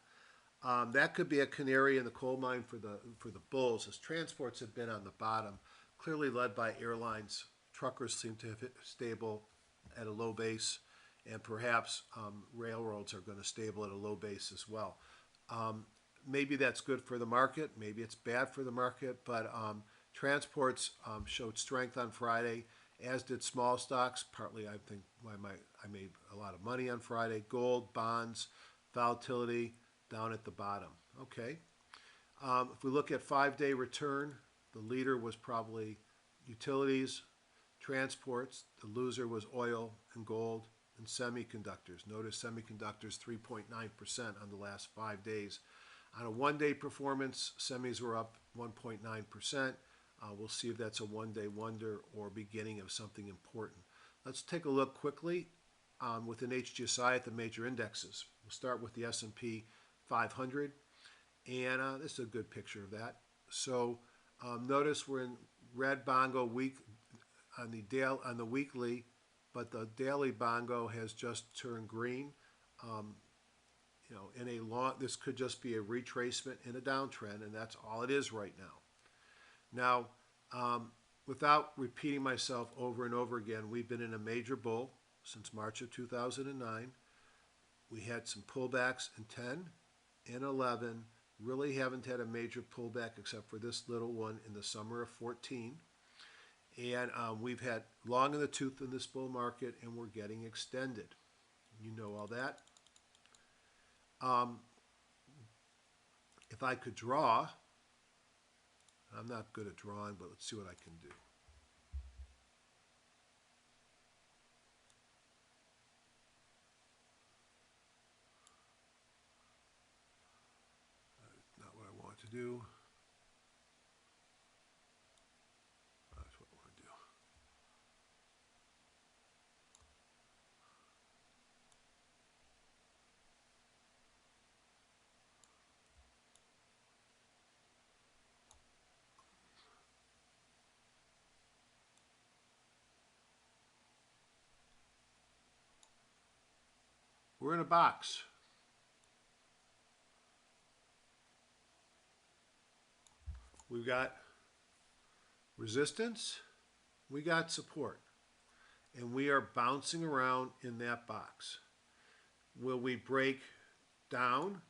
That could be a canary in the coal mine for the bulls, as transports have been on the bottom, clearly led by airlines. Truckers seem to have hit stable at a low base, and perhaps railroads are going to stable at a low base as well. Maybe that's good for the market. Maybe it's bad for the market, but transports showed strength on Friday, as did small stocks. Partly, I think I made a lot of money on Friday. Gold, bonds, volatility down at the bottom. Okay. If we look at 5-day return, the leader was probably utilities, transports. The loser was oil and gold and semiconductors. Notice semiconductors 3.9% on the last 5 days. On a 1-day performance, semis were up 1.9%. We'll see if that's a one-day wonder or beginning of something important. Let's take a look quickly within HGSI at the major indexes. We'll start with the S&P 500, and this is a good picture of that. So notice we're in red bongo week on the weekly, but the daily bongo has just turned green. This could just be a retracement in a downtrend, and that's all it is right now. Now, without repeating myself over and over again, we've been in a major bull since March of 2009. We had some pullbacks in 10 and 11. Really haven't had a major pullback except for this little one in the summer of 14. And we've had long in the tooth in this bull market, and we're getting extended. You know all that. If I could draw, I'm not good at drawing, but let's see what I can do. Not what I want to do. That's what I want to do. We're in a box. We've got resistance, we got support, and we are bouncing around in that box. Will we break down?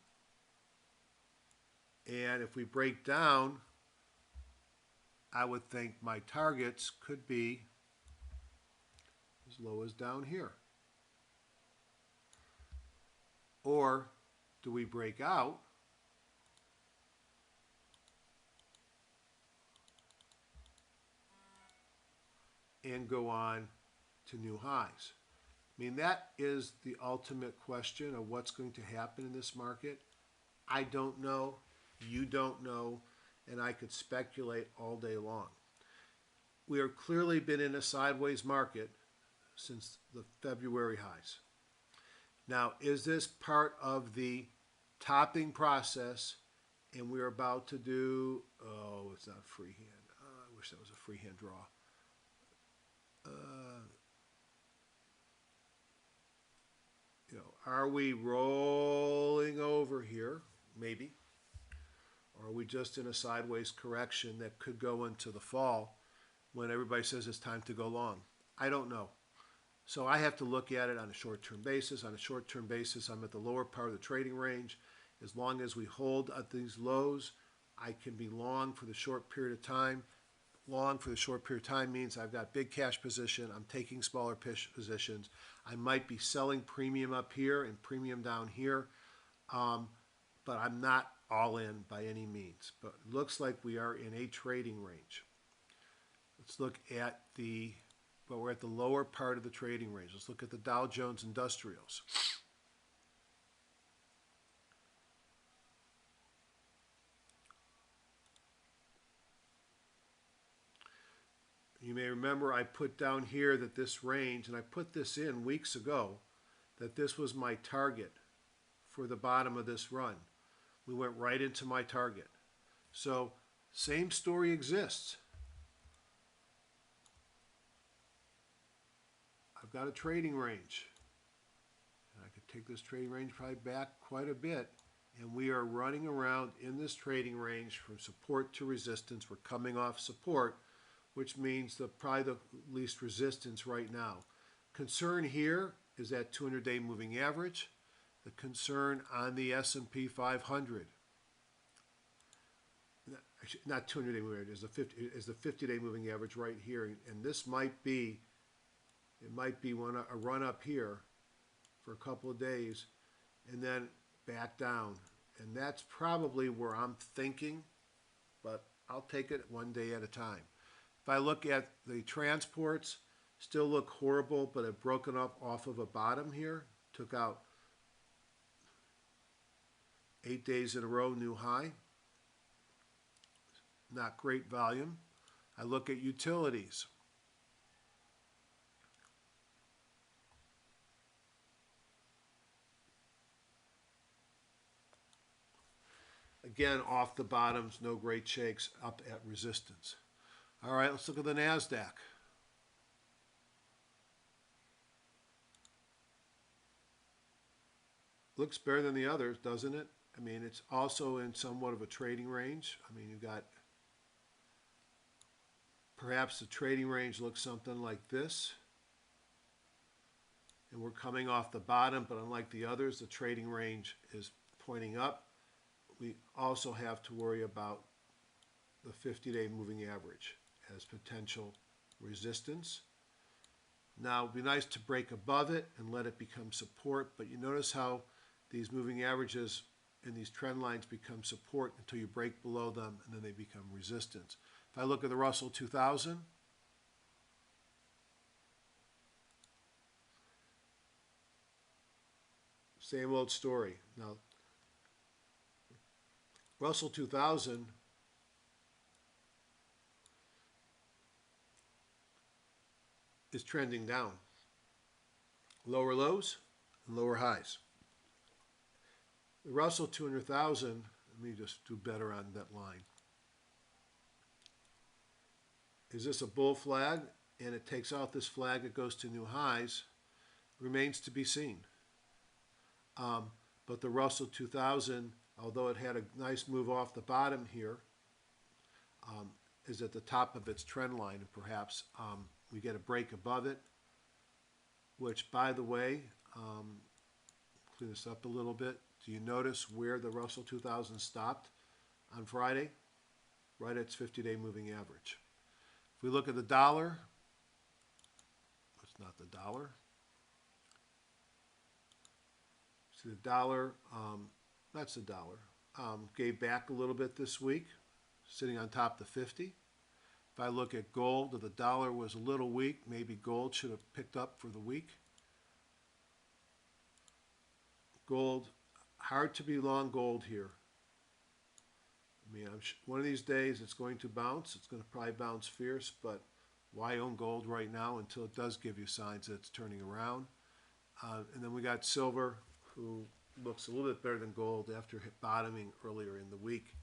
And if we break down, I would think my targets could be as low as down here. Or do we break out and go on to new highs? I mean, that is the ultimate question of what's going to happen in this market. I don't know, you don't know, and I could speculate all day long. We have clearly been in a sideways market since the February highs. Now, is this part of the topping process, and we're about to do, oh, it's not freehand. I wish that was a freehand draw. Are we rolling over here? Maybe. Or are we just in a sideways correction that could go into the fall when everybody says it's time to go long? I don't know. So I have to look at it on a short-term basis. On a short-term basis, I'm at the lower part of the trading range. As long as we hold at these lows, I can be long for the short period of time. Long for the short period of time means I've got big cash position. I'm taking smaller positions. I might be selling premium up here and premium down here, but I'm not all in by any means. But it looks like we are in a trading range. Let's look at well, we're at the lower part of the trading range. Let's look at the Dow Jones Industrials. You may remember I put down here that this range, and I put this in weeks ago, that this was my target for the bottom of this run. We went right into my target. So same story exists. I've got a trading range. And I could take this trading range probably back quite a bit. And we are running around in this trading range from support to resistance. We're coming off support, which means probably the least resistance right now. Concern here is that 200-day moving average. The concern on the S&P 500, not 200-day moving average, is the 50-day moving average right here. And this might be, a run up here for a couple of days and then back down. And that's probably where I'm thinking, but I'll take it one day at a time. If I look at the transports, still look horrible, but have broken up off of a bottom here. Took out 8 days in a row, new high. Not great volume. I look at utilities. Again, off the bottoms, no great shakes, up at resistance. All right, let's look at the NASDAQ. Looks better than the others, doesn't it? I mean, it's also in somewhat of a trading range. I mean, you've got, perhaps the trading range looks something like this. And we're coming off the bottom, but unlike the others, the trading range is pointing up. We also have to worry about the 50-day moving average as potential resistance. Now, it would be nice to break above it and let it become support, but you notice how these moving averages and these trend lines become support until you break below them, and then they become resistance. If I look at the Russell 2000, same old story. Now, Russell 2000 is trending down. Lower lows and lower highs. The Russell 200,000, let me just do better on that line. Is this a bull flag? And it takes out this flag, it goes to new highs. Remains to be seen. But the Russell 2000, although it had a nice move off the bottom here, is at the top of its trend line, and perhaps we get a break above it, which, by the way, clean this up a little bit. Do you notice where the Russell 2000 stopped on Friday? Right at its 50-day moving average. If we look at the dollar, it's not the dollar. See the dollar, that's the dollar. Gave back a little bit this week, sitting on top of the 50. If I look at gold, the dollar was a little weak. Maybe gold should have picked up for the week. Gold, hard to be long gold here. I mean, one of these days it's going to bounce. It's going to probably bounce fierce, but why own gold right now until it does give you signs that it's turning around? And then we got silver, who looks a little bit better than gold after bottoming earlier in the week,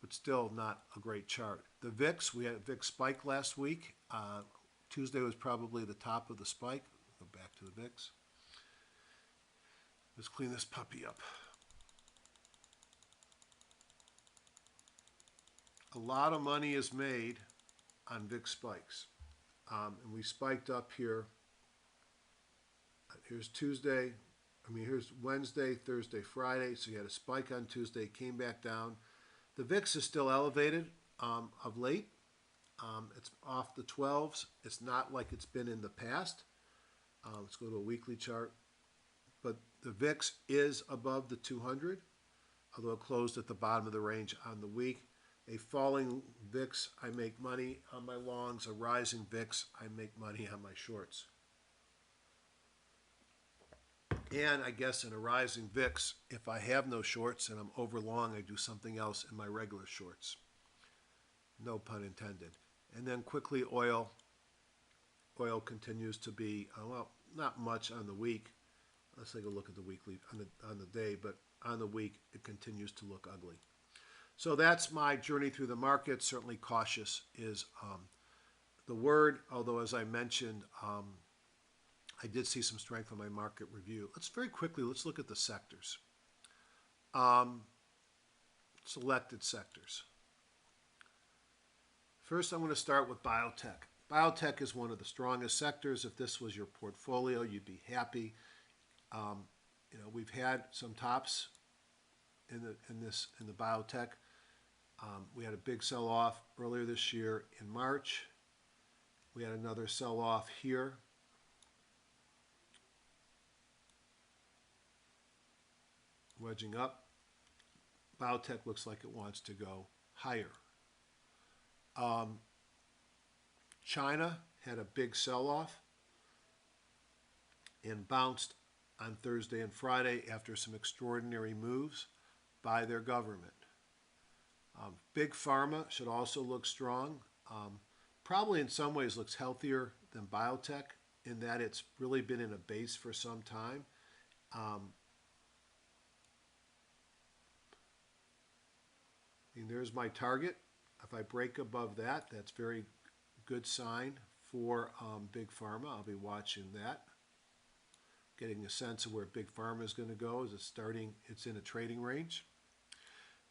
but still not a great chart. The VIX, we had a VIX spike last week. Tuesday was probably the top of the spike. Go back to the VIX. Let's clean this puppy up. A lot of money is made on VIX spikes. And we spiked up here Here's Tuesday. Here's Wednesday, Thursday, Friday. So you had a spike on Tuesday, came back down. The VIX is still elevated of late. It's off the 12s. It's not like it's been in the past. Let's go to a weekly chart. But the VIX is above the 200, although it closed at the bottom of the range on the week. A falling VIX, I make money on my longs. A rising VIX, I make money on my shorts. And I guess in a rising VIX, if I have no shorts and I'm over long, I do something else in my regular shorts. No pun intended. And then quickly, oil. Oil continues to be, well, not much on the week. Let's take a look at the weekly, on the day, but on the week, it continues to look ugly. So that's my journey through the market. Certainly cautious is the word, although as I mentioned, I did see some strength on my market review. Let's look at the sectors. Selected sectors. First, I'm going to start with biotech. Biotech is one of the strongest sectors. If this was your portfolio, you'd be happy. We've had some tops in the biotech. We had a big sell-off earlier this year in March. We had another sell-off here. Wedging up. Biotech looks like it wants to go higher. China had a big sell-off and bounced on Thursday and Friday after some extraordinary moves by their government. Big pharma should also look strong. Probably in some ways looks healthier than biotech in that it's really been in a base for some time. There's my target. If I break above that, that's very good sign for big pharma. I'll be watching that. Getting a sense of where big pharma is going to go as it's in a trading range.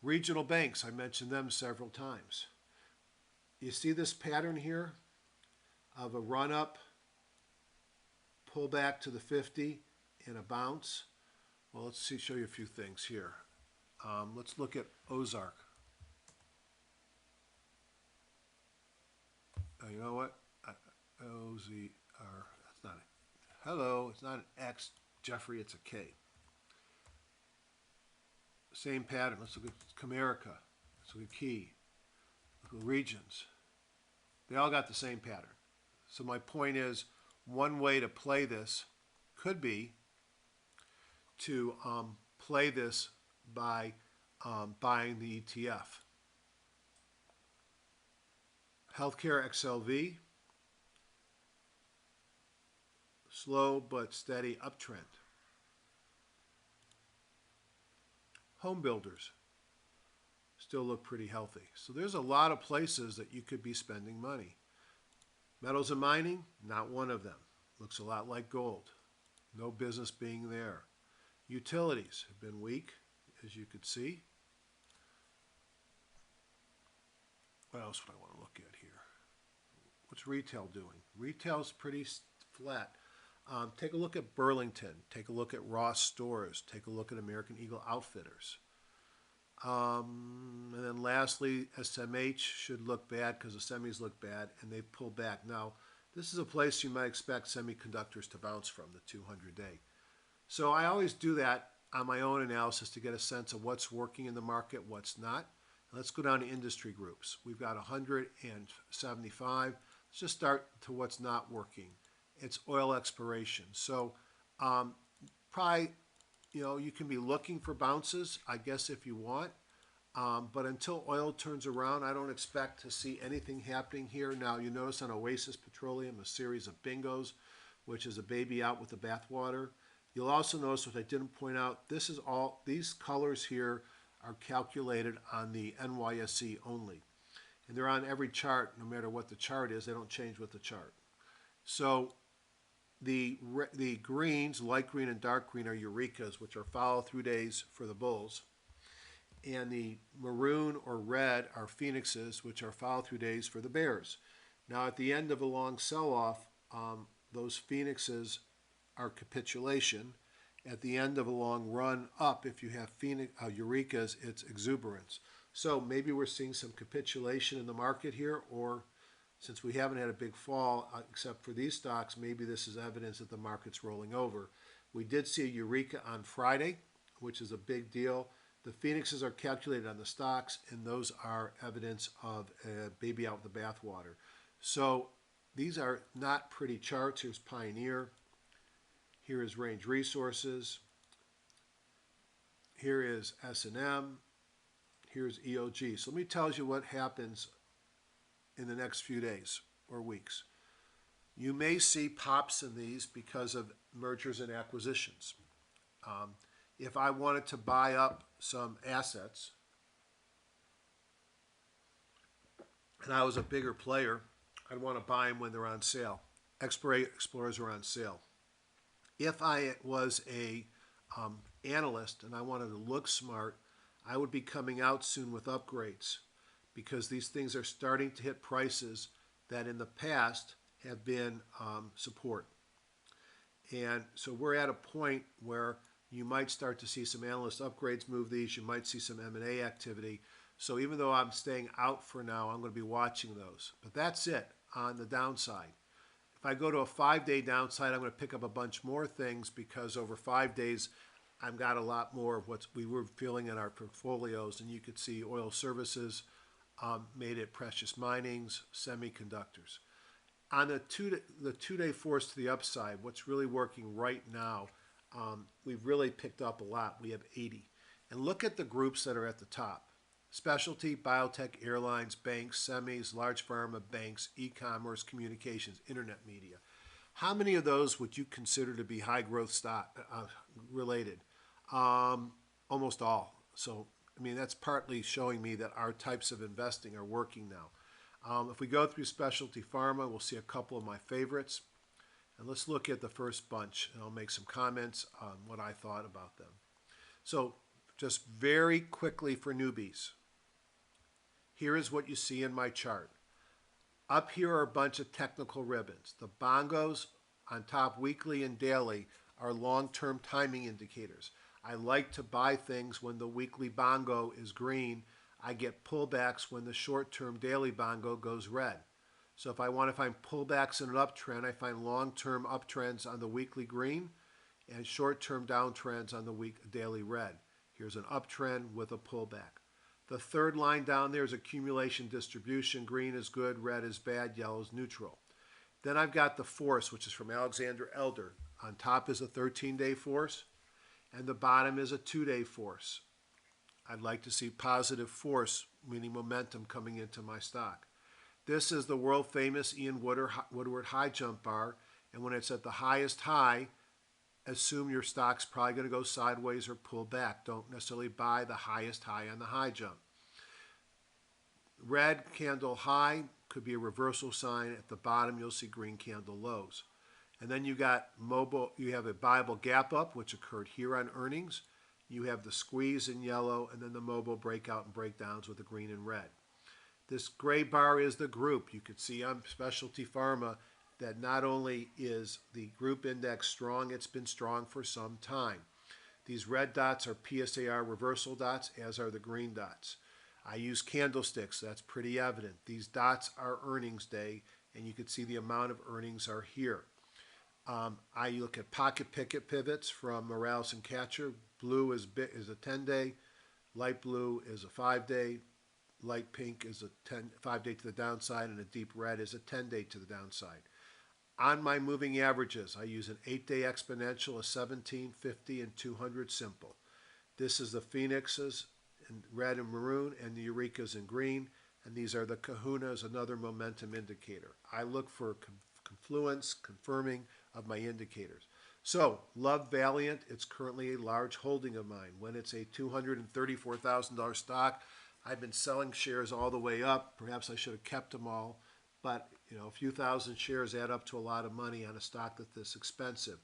Regional banks, I mentioned them several times. You see this pattern here of a run up, pull back to the 50, and a bounce. Well, let's show you a few things here. Let's look at Ozark. You know what? O-Z-R, that's not it. Hello, it's not an X, Jeffrey, it's a K. Same pattern. Let's look at Comerica. Let's look at Key. Look at Regions. They all got the same pattern. So my point is, one way to play this could be to play this by buying the ETF. Healthcare XLV, slow but steady uptrend. Home builders still look pretty healthy. So there's a lot of places that you could be spending money. Metals and mining, not one of them. Looks a lot like gold. No business being there. Utilities have been weak, as you could see. What else would I want to look at here? What's retail doing? Retail's pretty flat. Take a look at Burlington. Take a look at Ross Stores. Take a look at American Eagle Outfitters. And then lastly, SMH should look bad because the semis look bad and they've pulled back. Now, this is a place you might expect semiconductors to bounce from, the 200-day. So I always do that on my own analysis to get a sense of what's working in the market, what's not. Let's go down to industry groups. We've got 175. Let's just start to what's not working. It's oil exploration. So probably, you can be looking for bounces, I guess, if you want. But until oil turns around, I don't expect to see anything happening here. Now, you notice on Oasis Petroleum, a series of bingos, which is a baby out with the bathwater. You'll also notice, what I didn't point out, these colors here are calculated on the NYSE only. And they're on every chart, no matter what the chart is. They don't change with the chart. So the greens, light green and dark green, are Eurekas, which are follow-through days for the bulls. And the maroon or red are Phoenixes, which are follow-through days for the bears. Now, at the end of a long sell-off, those Phoenixes are capitulation. At the end of a long run up, if you have Eurekas, it's exuberance. So maybe we're seeing some capitulation in the market here, or since we haven't had a big fall, except for these stocks, maybe this is evidence that the market's rolling over. We did see a Eureka on Friday, which is a big deal. The Phoenixes are calculated on the stocks, and those are evidence of a baby out with the bathwater. So these are not pretty charts. Here's Pioneer. Here is Range Resources. Here is S&M. Here's EOG. So let me tell you what happens in the next few days or weeks. You may see pops in these because of mergers and acquisitions. If I wanted to buy up some assets and I was a bigger player, I'd want to buy them when they're on sale. Explorers are on sale. If I was a analyst and I wanted to look smart, I would be coming out soon with upgrades because these things are starting to hit prices that in the past have been support. And so we're at a point where you might start to see some analyst upgrades move these. You might see some M&A activity. So even though I'm staying out for now, I'm going to be watching those. But that's it on the downside. If I go to a 5-day downside, I'm going to pick up a bunch more things because over 5 days, I've got a lot more of what we were feeling in our portfolios. And you could see oil services, made it precious minings, semiconductors. On the two-day force to the upside, what's really working right now, we've really picked up a lot. We have 80. And look at the groups that are at the top. Specialty, biotech, airlines, banks, semis, large pharma, banks, e-commerce, communications, internet media. How many of those would you consider to be high growth stock related? Almost all. So, I mean, that's partly showing me that our types of investing are working now. If we go through specialty pharma, we'll see a couple of my favorites. And let's look at the first bunch, and I'll make some comments on what I thought about them. So just very quickly for newbies, here is what you see in my chart. Up here are a bunch of technical ribbons. The bongos on top weekly and daily are long-term timing indicators. I like to buy things when the weekly bongo is green. I get pullbacks when the short-term daily bongo goes red. So if I want to find pullbacks in an uptrend, I find long-term uptrends on the weekly green and short-term downtrends on the daily red. Here's an uptrend with a pullback. The third line down there is accumulation distribution. Green is good, red is bad, yellow is neutral. Then I've got the force, which is from Alexander Elder. On top is a 13-day force, and the bottom is a 2-day force. I'd like to see positive force, meaning momentum, coming into my stock. This is the world-famous Ian Woodward high jump bar, and when it's at the highest high, assume your stock's probably going to go sideways or pull back. Don't necessarily buy the highest high on the high jump. Red candle high could be a reversal sign. At the bottom, you'll see green candle lows. And then you have a buyable gap up, which occurred here on earnings. You have the squeeze in yellow, and then the mobile breakout and breakdowns with the green and red. This gray bar is the group. You could see on specialty pharma that not only is the group index strong, it's been strong for some time. These red dots are PSAR reversal dots, as are the green dots. I use candlesticks. That's pretty evident. These dots are earnings day, and you can see the amount of earnings are here. I look at pocket pivots from Morales and Catcher. Blue is a 10-day. Light blue is a 5-day. Light pink is a 5-day to the downside, and a deep red is a 10-day to the downside. On my moving averages, I use an 8-day exponential, a 17, 50, and 200 simple. This is the Phoenixes in red and maroon, and the Eurekas in green, and these are the Kahunas, another momentum indicator. I look for confluence, confirming of my indicators. So, love Valiant. It's currently a large holding of mine. When it's a $234,000 stock, I've been selling shares all the way up. Perhaps I should have kept them all. But, a few thousand shares add up to a lot of money on a stock that's this expensive.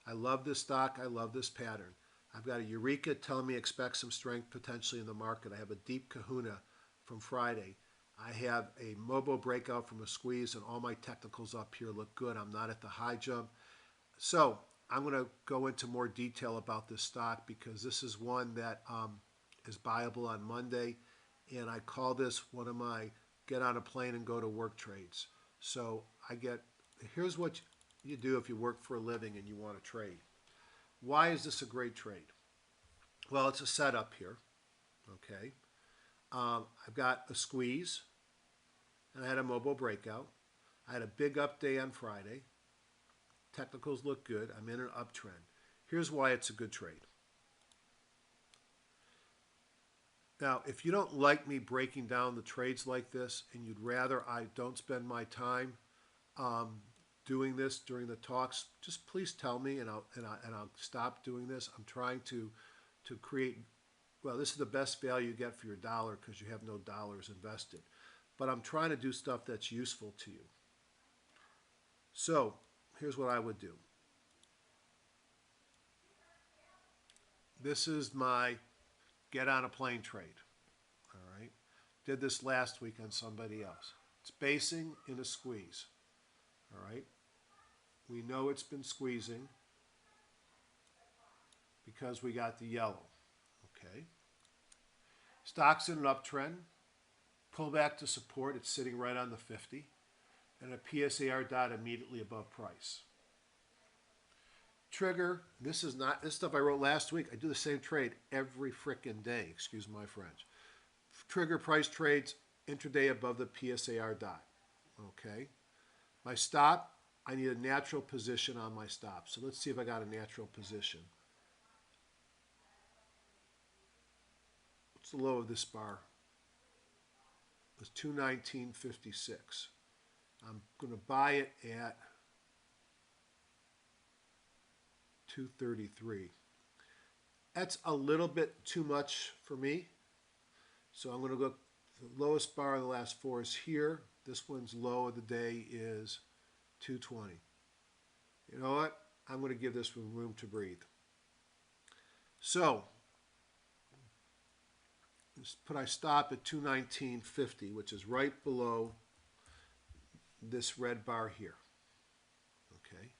I love this stock. I love this pattern. I've got a Eureka telling me expect some strength potentially in the market. I have a deep kahuna from Friday. I have a mobile breakout from a squeeze, and all my technicals up here look good. I'm not at the high jump. So I'm going to go into more detail about this stock because this is one that is buyable on Monday, and I call this one of my get on a plane and go to work trades. So here's what you do if you work for a living and you want to trade. Why is this a great trade? Well, it's a setup here, okay? I've got a squeeze, and I had a mobile breakout. I had a big up day on Friday. Technicals look good. I'm in an uptrend. Here's why it's a good trade. Now, if you don't like me breaking down the trades like this and you'd rather I don't spend my time doing this during the talks, just please tell me and I'll stop doing this. I'm trying to create, well, this is the best value you get for your dollar because you have no dollars invested. But I'm trying to do stuff that's useful to you. So here's what I would do. This is my get on a plane trade. All right. Did this last week on somebody else. It's basing in a squeeze. All right. We know it's been squeezing because we got the yellow. Okay. Stock's in an uptrend. Pull back to support. It's sitting right on the 50. And a PSAR dot immediately above price. Trigger, this stuff I wrote last week. I do the same trade every frickin' day, excuse my French. Trigger price trades intraday above the PSAR dot. Okay. My stop, I need a natural position on my stop. So let's see if I got a natural position. What's the low of this bar? It was 219.56. I'm going to buy it at 233. That's a little bit too much for me. So I'm going to go, the lowest bar of the last four is here. This one's low of the day is 220. You know what? I'm going to give this one room to breathe. So I stop at 219.50, which is right below this red bar here. Okay.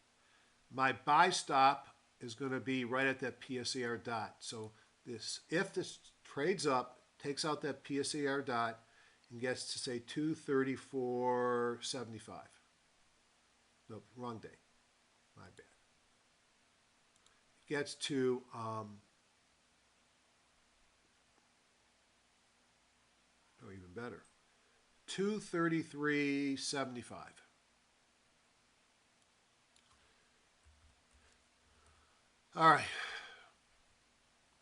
My buy stop is going to be right at that PSAR dot. So if this trades up, takes out that PSAR dot, and gets to say 234.75. No, wrong day. My bad. It gets to even better. 233.75. All right.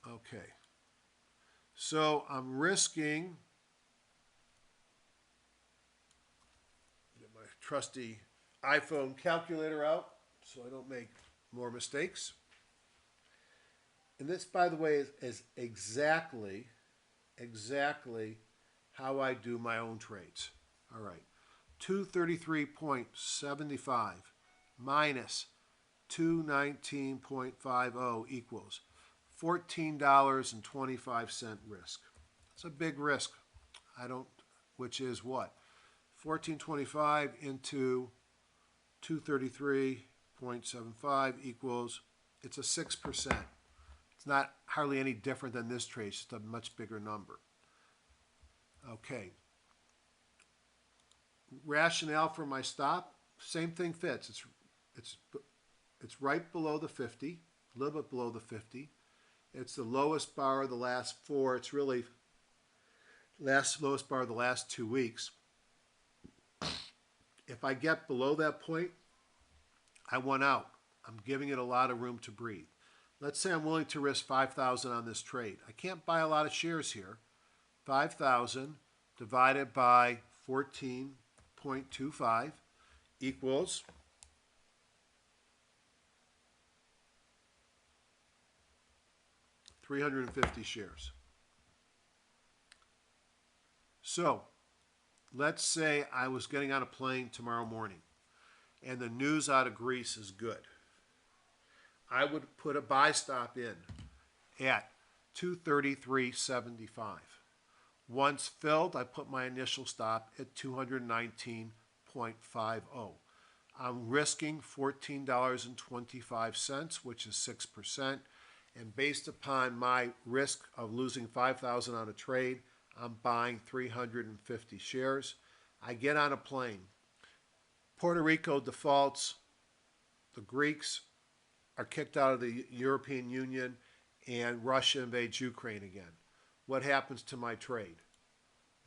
Okay. So I'm risking, get my trusty iPhone calculator out so I don't make more mistakes. And this, by the way, is exactly how I do my own trades. All right. 233.75 minus 219.50 equals $14.25 risk. That's a big risk. Which is what? 14.25 into 233.75 equals, it's a 6%. It's not hardly any different than this trade, it's just a much bigger number. Okay. Rationale for my stop, same thing fits. It's right below the 50, a little bit below the 50. It's the lowest bar of the last four. It's really lowest bar of the last 2 weeks. If I get below that point, I want out. I'm giving it a lot of room to breathe. Let's say I'm willing to risk 5,000 on this trade. I can't buy a lot of shares here. 5,000 divided by 14.25 equals 350 shares. So let's say I was getting on a plane tomorrow morning and the news out of Greece is good. I would put a buy stop in at 233.75. Once filled, I put my initial stop at 219.50. I'm risking $14.25, which is 6%. And based upon my risk of losing 5,000 on a trade, I'm buying 350 shares. I get on a plane. Puerto Rico defaults. The Greeks are kicked out of the European Union, and Russia invades Ukraine again. What happens to my trade?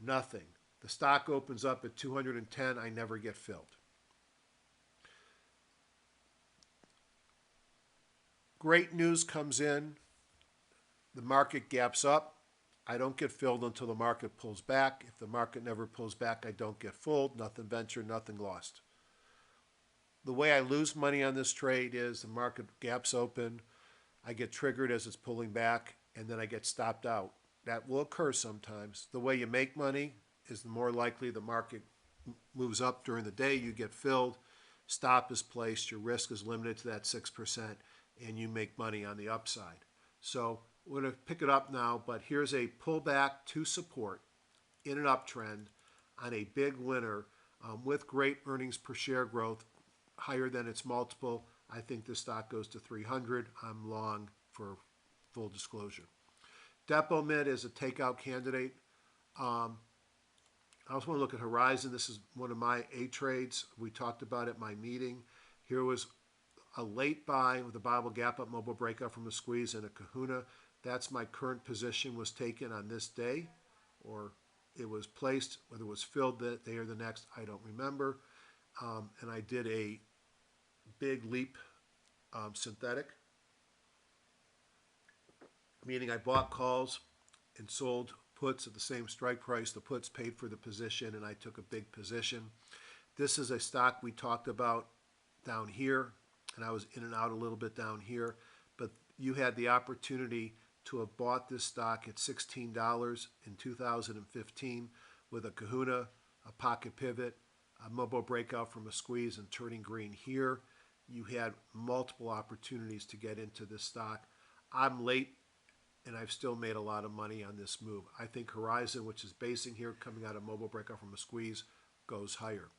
Nothing. The stock opens up at 210. I never get filled. Great news comes in. The market gaps up. I don't get filled until the market pulls back. If the market never pulls back, I don't get fooled. Nothing ventured, nothing lost. The way I lose money on this trade is the market gaps open. I get triggered as it's pulling back, and then I get stopped out. That will occur sometimes. The way you make money is the more likely the market moves up during the day, you get filled, stop is placed, your risk is limited to that 6%, and you make money on the upside. So we're going to pick it up now, but here's a pullback to support in an uptrend on a big winner with great earnings per share growth, higher than its multiple. I think the stock goes to 300. I'm long for full disclosure. Depot-Mid is a takeout candidate. I also want to look at Horizon. This is one of my A trades. We talked about it at my meeting. Here was a late buy with a Bible gap up, mobile breakout from a squeeze and a kahuna. That's my current position, was taken on this day, or it was placed, whether it was filled that day or the next, I don't remember. And I did a big leap synthetic, meaning I bought calls and sold puts at the same strike price. The puts paid for the position, and I took a big position. This is a stock we talked about down here, and I was in and out a little bit down here, but you had the opportunity to have bought this stock at $16 in 2015 with a kahuna, a pocket pivot, a mobile breakout from a squeeze, and turning green here. You had multiple opportunities to get into this stock. I'm late, and I've still made a lot of money on this move. I think Horizon, which is basing here, coming out of mobile breakout from a squeeze, goes higher.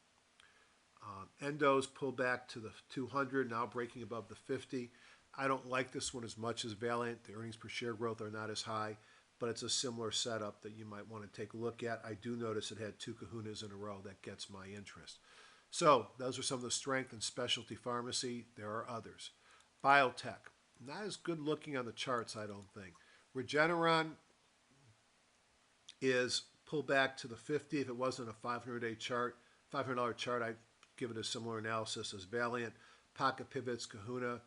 Endos pull back to the 200, now breaking above the 50. I don't like this one as much as Valiant. The earnings per share growth are not as high, but it's a similar setup that you might want to take a look at. I do notice it had two kahunas in a row. That gets my interest. So those are some of the strength in specialty pharmacy. There are others. Biotech, not as good looking on the charts, I don't think. Regeneron is pulled back to the 50. If it wasn't a $500 chart, I'd give it a similar analysis as Valiant. Pocket pivots, kahuna,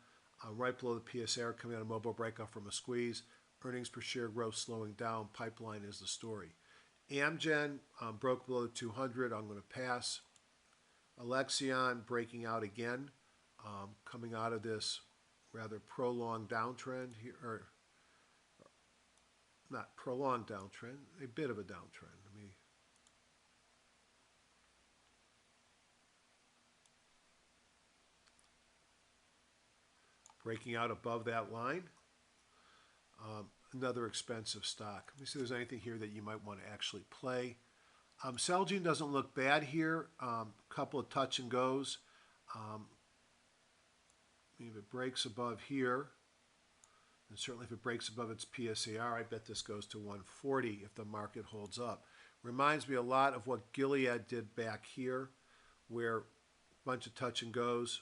right below the PSR, coming out of mobile breakout from a squeeze. Earnings per share growth slowing down. Pipeline is the story. Amgen broke below the 200. I'm going to pass. Alexion breaking out again, coming out of this rather prolonged downtrend here, or not prolonged downtrend, a bit of a downtrend. Breaking out above that line. Another expensive stock. Let me see if there's anything here that you might want to actually play. Celgene doesn't look bad here. Couple of touch and goes. If it breaks above here, and certainly if it breaks above its PSAR, I bet this goes to 140 if the market holds up. Reminds me a lot of what Gilead did back here, where a bunch of touch and goes,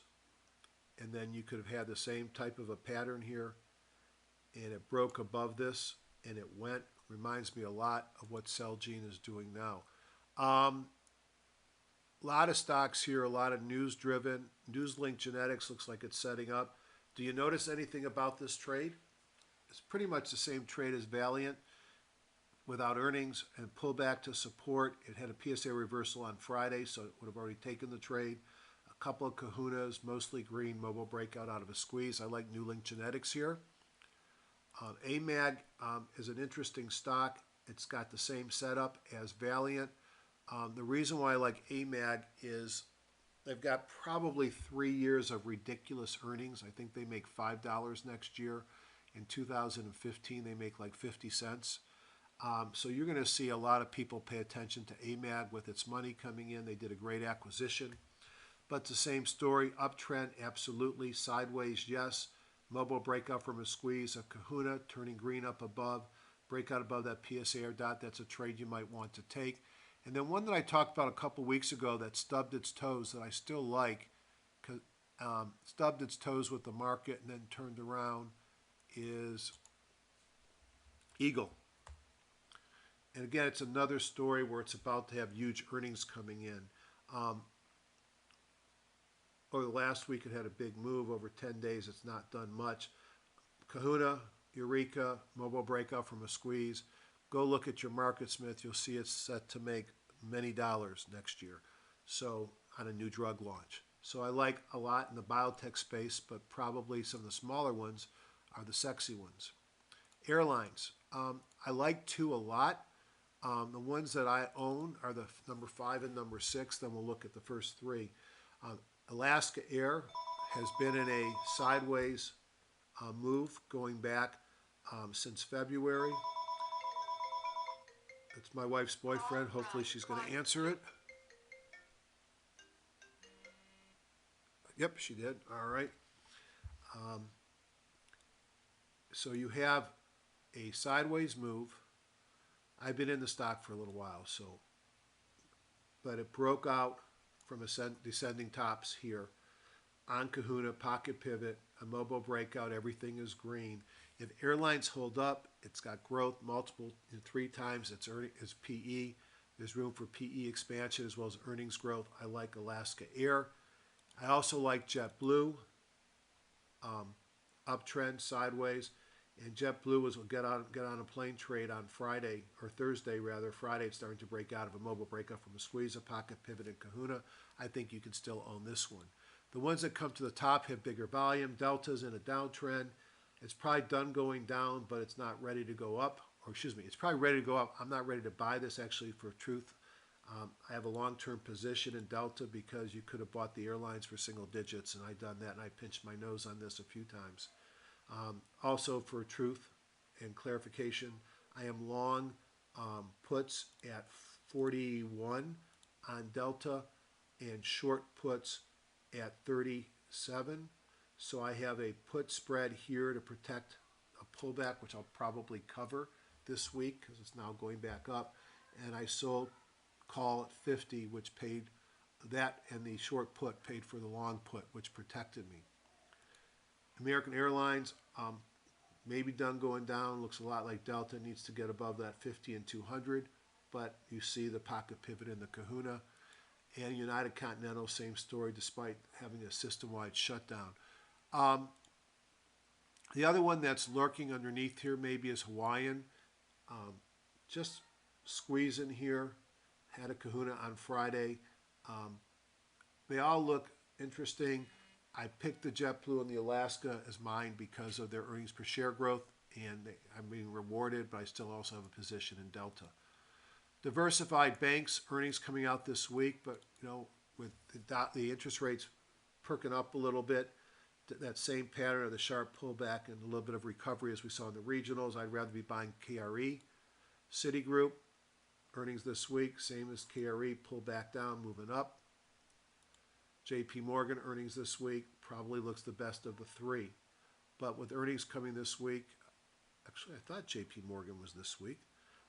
and then you could have had the same type of a pattern here, and it broke above this, and it went. Reminds me a lot of what Celgene is doing now. A lot of stocks here, a lot of news-driven. Newslink Genetics looks like it's setting up. Do you notice anything about this trade? It's pretty much the same trade as Valiant without earnings and pullback to support. It had a PSA reversal on Friday, so it would have already taken the trade. A couple of kahunas, mostly green, mobile breakout out of a squeeze. I like Newlink Genetics here. AMAG is an interesting stock. It's got the same setup as Valiant. The reason why I like AMAG is they've got probably 3 years of ridiculous earnings. I think they make $5 next year. In 2015, they make like 50 cents. So you're going to see a lot of people pay attention to AMAG with its money coming in. They did a great acquisition. but it's the same story. Uptrend, absolutely. Sideways, yes. Mobile breakout from a squeeze. A kahuna turning green up above. Breakout above that PSA or dot. That's a trade you might want to take. And then one that I talked about a couple weeks ago that stubbed its toes that I still like, stubbed its toes with the market and then turned around, is Eagle. And again, it's another story where it's about to have huge earnings coming in. Over the last week, it had a big move. Over 10 days, it's not done much. Kahuna, Eureka, mobile breakout from a squeeze. Go look at your market, Smith. You'll see it's set to make many dollars next year. So on a new drug launch. So I like a lot in the biotech space, but probably some of the smaller ones are the sexy ones. Airlines. I like two a lot. The ones that I own are the number 5 and number 6. Then we'll look at the first 3. Alaska Air has been in a sideways move going back since February. It's my wife's boyfriend. Hopefully she's going to answer it. Yep, she did. All right. So you have a sideways move. I've been in the stock for a little while, but it broke out from descending tops here on Kahuna, pocket pivot, a mobile breakout, everything is green. If airlines hold up, it's got growth, multiple, 3 times its PE. There's room for PE expansion as well as earnings growth. I like Alaska Air. I also like JetBlue, uptrend sideways. And JetBlue will get on a plane trade on Friday, or Thursday rather. Friday, it's starting to break out of a mobile breakout from a squeeze, a pocket pivot, and Kahuna. I think you can still own this one. The ones that come to the top have bigger volume. Delta's in a downtrend. It's probably done going down, but it's not ready to go up. Or excuse me, it's probably ready to go up. I'm not ready to buy this actually for truth. I have a long-term position in Delta because you could have bought the airlines for single digits, and I've done that, and I pinched my nose on this a few times. Also, for truth and clarification, I am long puts at 41 on Delta and short puts at 37. So I have a put spread here to protect a pullback, which I'll probably cover this week because it's now going back up. And I sold call at 50, which paid that, and the short put paid for the long put, which protected me. American Airlines, maybe done going down, looks a lot like Delta, needs to get above that 50 and 200, but you see the pocket pivot in the Kahuna. And United Continental, same story, despite having a system-wide shutdown. The other one that's lurking underneath here maybe is Hawaiian. Just squeeze in here, had a Kahuna on Friday. They all look interesting. I picked the JetBlue and the Alaska as mine because of their earnings per share growth, and I'm being rewarded, but I still also have a position in Delta. Diversified banks, earnings coming out this week, but with the interest rates perking up a little bit, that same pattern of the sharp pullback and a little bit of recovery as we saw in the regionals, I'd rather be buying KRE. Citigroup, earnings this week, same as KRE, pull back down, moving up. JP Morgan earnings this week probably looks the best of the 3. But with earnings coming this week, actually I thought JP Morgan was this week.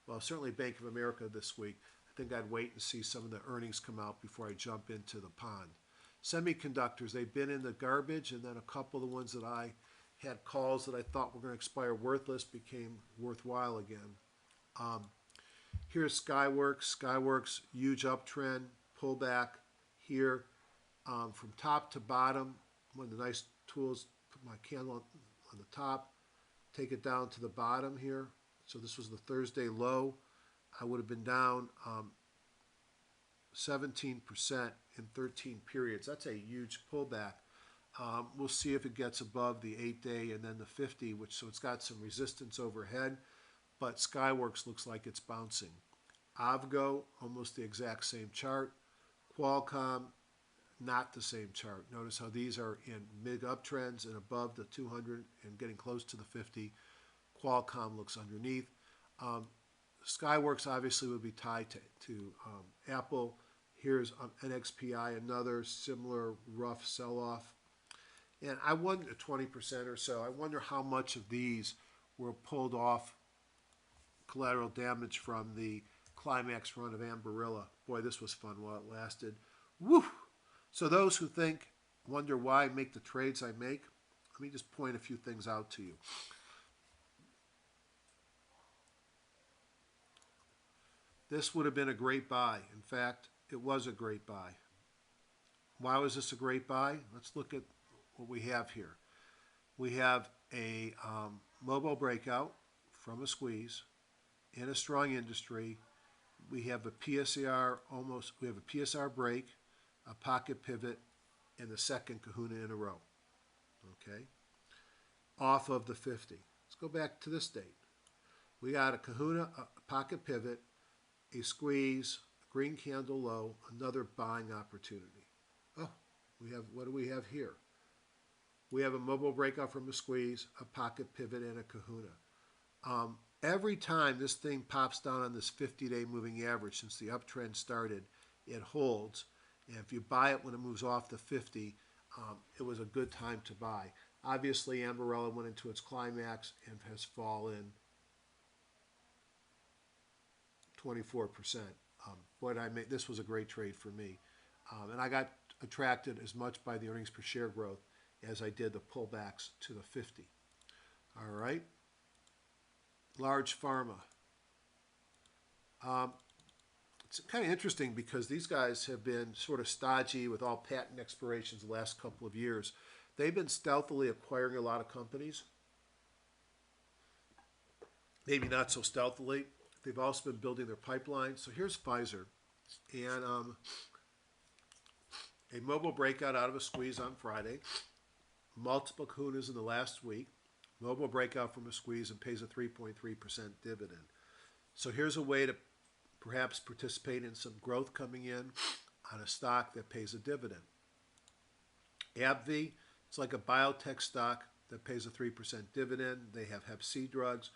Well, certainly Bank of America this week. I think I'd wait and see some of the earnings come out before I jump into the pond. Semiconductors, they've been in the garbage, and then a couple of the ones that I had calls that I thought were going to expire worthless became worthwhile again. Here's Skyworks. Skyworks, huge uptrend, pullback here. From top to bottom, one of the nice tools, put my candle on the top, take it down to the bottom here. So this was the Thursday low. I would have been down 17% in 13 periods. That's a huge pullback. We'll see if it gets above the 8-day and then the 50, so it's got some resistance overhead, but Skyworks looks like it's bouncing. Avgo, almost the exact same chart. Qualcomm, not the same chart. Notice how these are in mid uptrends and above the 200 and getting close to the 50. Qualcomm looks underneath. Skyworks obviously would be tied to Apple. Here's NXPI, another similar rough sell-off. And I wonder, 20% or so, I wonder how much of these were pulled off collateral damage from the climax run of Amberilla. Boy, this was fun while it lasted. Woo! So those who wonder why I make the trades I make, let me just point a few things out to you. This would have been a great buy. In fact, it was a great buy. Why was this a great buy? Let's look at what we have here. We have a mobile breakout from a squeeze in a strong industry. We have a PSAR we have a PSR break, a pocket pivot, and the second kahuna in a row. Okay? Off of the 50. Let's go back to this date. We got a kahuna, a pocket pivot, a squeeze, a green candle low, another buying opportunity. Oh, what do we have here? We have a mobile breakout from a squeeze, a pocket pivot, and a kahuna. Every time this thing pops down on this 50-day moving average since the uptrend started, it holds. And if you buy it when it moves off the 50, it was a good time to buy. Obviously, Amberella went into its climax and has fallen 24%. This was a great trade for me. And I got attracted as much by the earnings per share growth as I did the pullbacks to the 50. All right. Large pharma. It's kind of interesting because these guys have been sort of stodgy with all patent expirations the last couple of years. They've been stealthily acquiring a lot of companies. Maybe not so stealthily. They've also been building their pipeline. So here's Pfizer. And a mobile breakout out of a squeeze on Friday. Multiple kahunas in the last week. Mobile breakout from a squeeze and pays a 3.3% dividend. So here's a way to perhaps participate in some growth coming in on a stock that pays a dividend. AbbVie, it's like a biotech stock that pays a 3% dividend. They have Hep C drugs.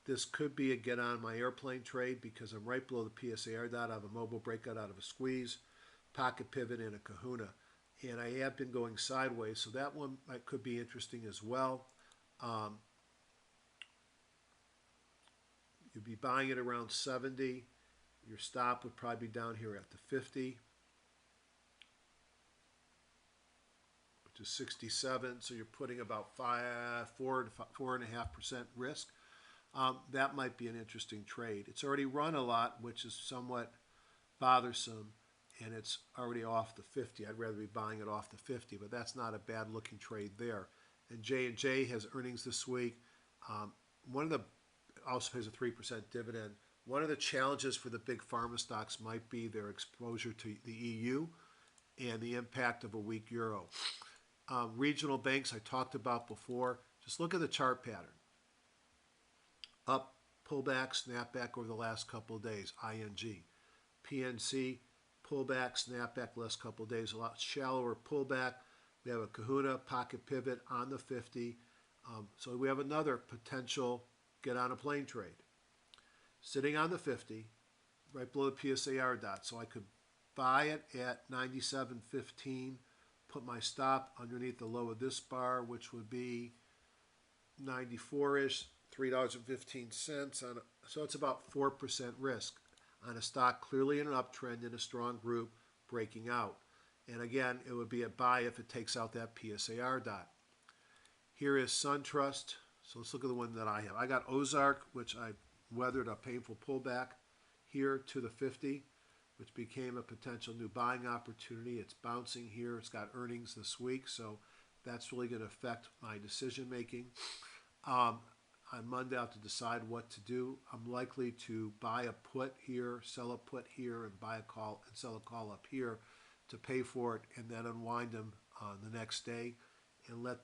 This could be a get on my airplane trade because I'm right below the PSAR dot. I have a mobile breakout out of a squeeze, pocket pivot, and a kahuna. And I have been going sideways, so that one could be interesting as well. You'd be buying it around 70. Your stop would probably be down here at the 50, which is 67. So you're putting about 4.5% risk. That might be an interesting trade. It's already run a lot, which is somewhat bothersome, and it's already off the 50. I'd rather be buying it off the 50, but that's not a bad-looking trade there. And J&J has earnings this week. Also pays a 3% dividend. One of the challenges for the big pharma stocks might be their exposure to the EU and the impact of a weak euro. Regional banks I talked about before. Just look at the chart pattern. Up, pullback, snapback over the last couple of days, ING. PNC, pullback, snapback last couple of days, a lot shallower pullback. We have a kahuna, pocket pivot on the 50. So we have another potential get on a plane trade. Sitting on the 50, right below the PSAR dot. So I could buy it at 97.15, put my stop underneath the low of this bar, which would be 94-ish, $3.15. So it's about 4% risk on a stock clearly in an uptrend in a strong group breaking out. And again, it would be a buy if it takes out that PSAR dot. Here is SunTrust. So let's look at the one that I have. I got Ozark, which I weathered a painful pullback here to the 50, which became a potential new buying opportunity. It's bouncing here. It's got earnings this week, so that's really going to affect my decision making. On Monday, I'll have to decide what to do. I'm likely to buy a put here, sell a put here, and buy a call and sell a call up here to pay for it, and then unwind them the next day, and let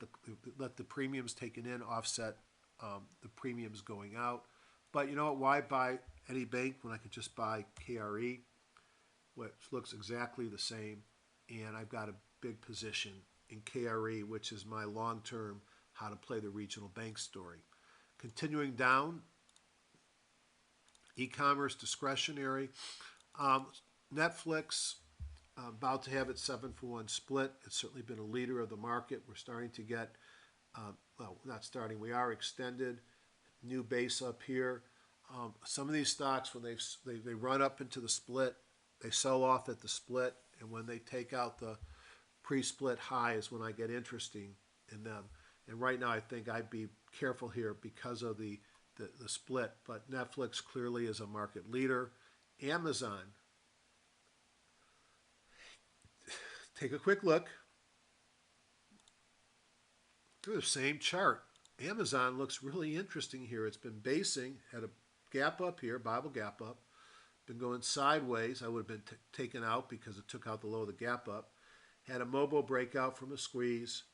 the premiums taken in offset the premiums going out. But you know what? Why buy any bank when I could just buy KRE, which looks exactly the same, and I've got a big position in KRE, which is my long-term how to play the regional bank story. Continuing down, e-commerce discretionary. Netflix about to have its 7-for-1 split. It's certainly been a leader of the market. We're starting to get, well, not starting, we are extended. New base up here. Some of these stocks, when they run up into the split, they sell off at the split, and when they take out the pre-split high is when I get interesting in them. And right now I think I'd be careful here because of the split. But Netflix clearly is a market leader. Amazon, take a quick look. Through the same chart. Amazon looks really interesting here. It's been basing, had a gap up here, Bible gap up, been going sideways. I would have been taken out because it took out the low of the gap up. Had a mobile breakout from a squeeze,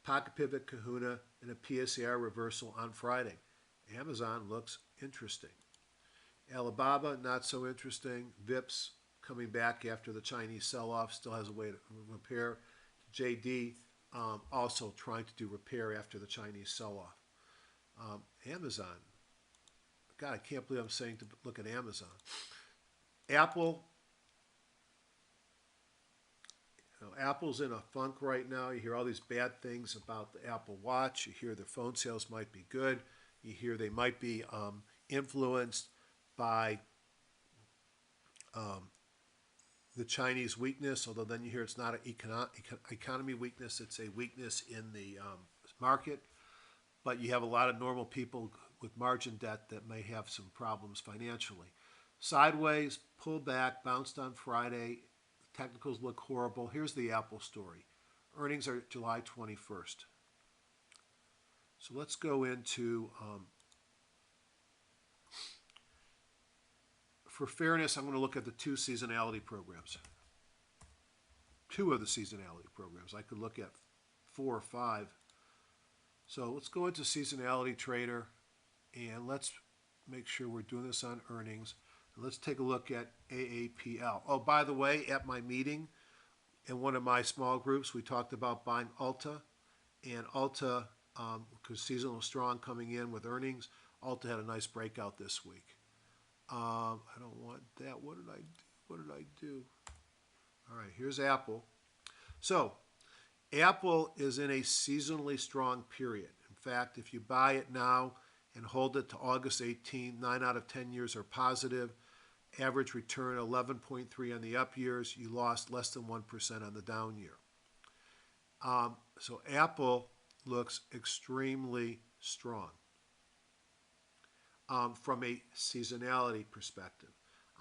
pocket pivot kahuna, and a PSAR reversal on Friday. Amazon looks interesting. Alibaba, not so interesting. VIPs coming back after the Chinese sell-off, still has a way to repair. JD also trying to do repair after the Chinese sell-off. Amazon, God, I can't believe I'm saying to look at Amazon. Apple, Apple's in a funk right now. You hear all these bad things about the Apple Watch. You hear their phone sales might be good. You hear they might be influenced by the Chinese weakness, although then you hear it's not an economy weakness, it's a weakness in the market. But you have a lot of normal people with margin debt that may have some problems financially. Sideways, pulled back, bounced on Friday. Technicals look horrible. Here's the Apple story. Earnings are July 21st. So let's go into, for fairness, I'm going to look at the two seasonality programs. Two of the seasonality programs. I could look at 4 or 5. So let's go into seasonality trader and let's make sure we're doing this on earnings. And let's take a look at AAPL. Oh, by the way, at my meeting in one of my small groups, we talked about buying Ulta. And Ulta, because seasonal strong coming in with earnings, Ulta had a nice breakout this week. I don't want that. What did I do? What did I do? All right, here's Apple. So Apple is in a seasonally strong period. In fact, if you buy it now and hold it to August 18, 9 out of 10 years are positive. Average return 11.3 on the up years. You lost less than 1% on the down year. So Apple looks extremely strong from a seasonality perspective.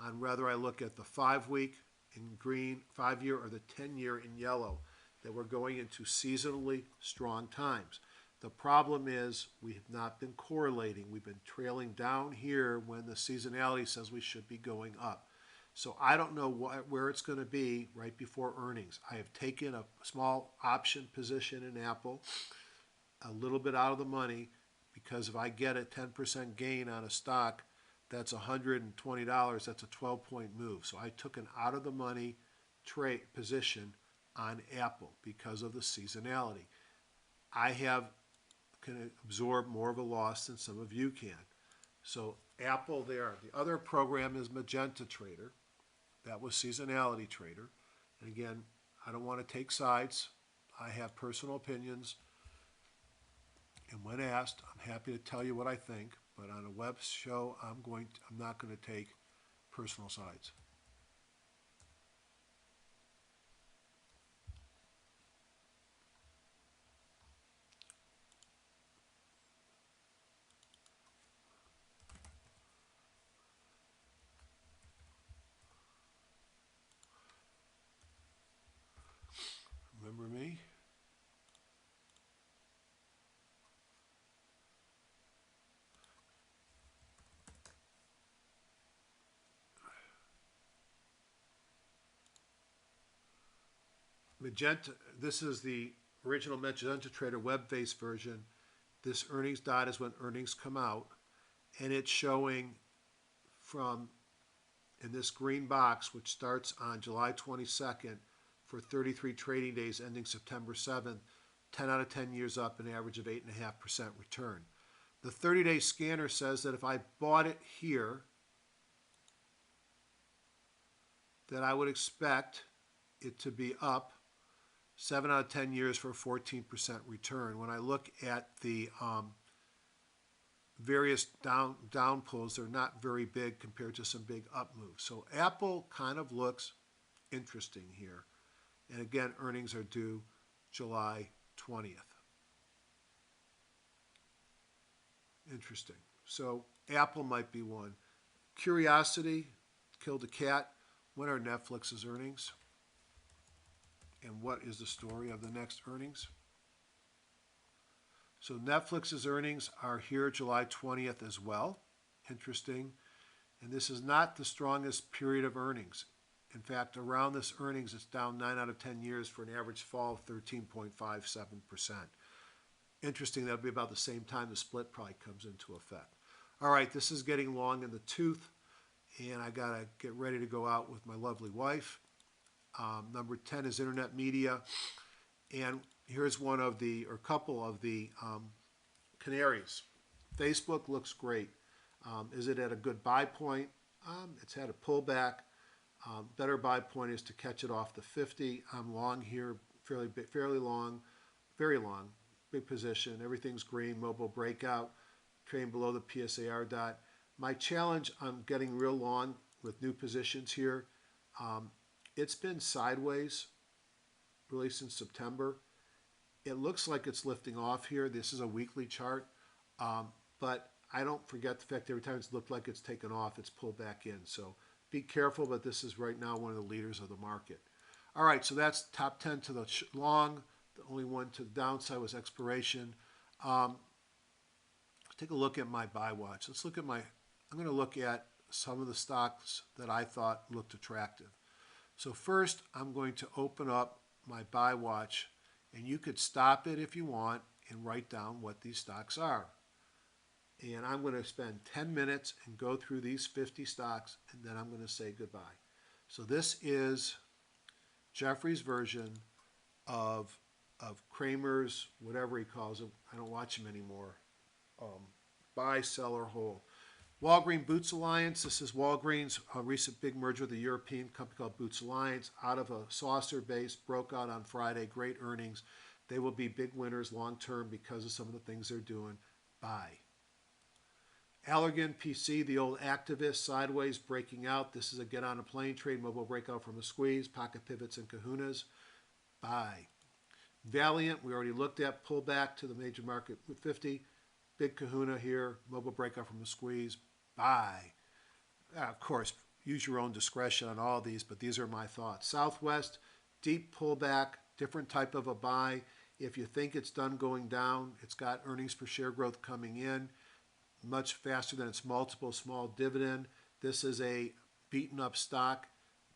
On whether I look at the 5-week in green, 5-year, or the 10-year in yellow, that we're going into seasonally strong times. The problem is we have not been correlating. We've been trailing down here when the seasonality says we should be going up. So I don't know where it's going to be right before earnings. I have taken a small option position in Apple, a little bit out of the money, because if I get a 10% gain on a stock, that's $120. That's a 12-point move. So I took an out of the money trade position on Apple because of the seasonality. I can absorb more of a loss than some of you can. So Apple there. The other program is Magenta Trader. That was seasonality trader. And again, I don't want to take sides. I have personal opinions. And when asked, I'm happy to tell you what I think. But on a web show, I'm not going to take personal sides. Remember me? Magenta, this is the original Magenta Trader web-based version. This earnings dot is when earnings come out, and it's showing from in this green box, which starts on July 22nd for 33 trading days ending September 7th, 10 out of 10 years up, an average of 8.5% return. The 30-day scanner says that if I bought it here, that I would expect it to be up 7 out of 10 years for a 14% return. When I look at the various down pulls, they're not very big compared to some big up moves. So Apple kind of looks interesting here. And again, earnings are due July 20th. Interesting. So Apple might be one. Curiosity killed a cat. When are Netflix's earnings? And what is the story of the next earnings? So Netflix's earnings are here July 20th as well. Interesting. And this is not the strongest period of earnings. In fact, around this earnings, it's down 9 out of 10 years for an average fall of 13.57%. Interesting, that'll be about the same time the split probably comes into effect. All right, this is getting long in the tooth, and I got to get ready to go out with my lovely wife. Number 10 is internet media, and here's one of the, or couple of the canaries. Facebook looks great. Is it at a good buy point? It's had a pullback. Better buy point is to catch it off the 50. I'm long here, fairly long, very long, big position. Everything's green, mobile breakout, trading below the PSAR dot. My challenge, I'm getting real long with new positions here. It's been sideways really since September. It looks like it's lifting off here. This is a weekly chart, but I don't forget the fact every time it's looked like it's taken off, it's pulled back in. So be careful, but this is right now one of the leaders of the market. All right, so that's top 10 to the long. The only one to the downside was expiration. Let's take a look at my buy watch. Let's look at I'm going to look at some of the stocks that I thought looked attractive. So first, I'm going to open up my buy watch, and you could stop it if you want and write down what these stocks are. And I'm going to spend 10 minutes and go through these 50 stocks, and then I'm going to say goodbye. So this is Jeffrey's version of Kramer's, whatever he calls it. I don't watch him anymore. Buy, sell, or hold. Walgreens Boots Alliance. This is Walgreens' recent big merger with a European company called Boots Alliance. Out of a saucer base, broke out on Friday. Great earnings. They will be big winners long term because of some of the things they're doing. Buy. Allergan PC, the old activist, sideways, breaking out. This is a get on a plane trade, mobile breakout from a squeeze, pocket pivots and kahunas. Buy. Valiant, we already looked at, pull back to the major market with 50. Big kahuna here, mobile breakout from a squeeze. Buy. Of course, use your own discretion on all these, but these are my thoughts. Southwest, deep pullback, different type of a buy. If you think it's done going down, it's got earnings per share growth coming in much faster than its multiple, small dividend. This is a beaten up stock,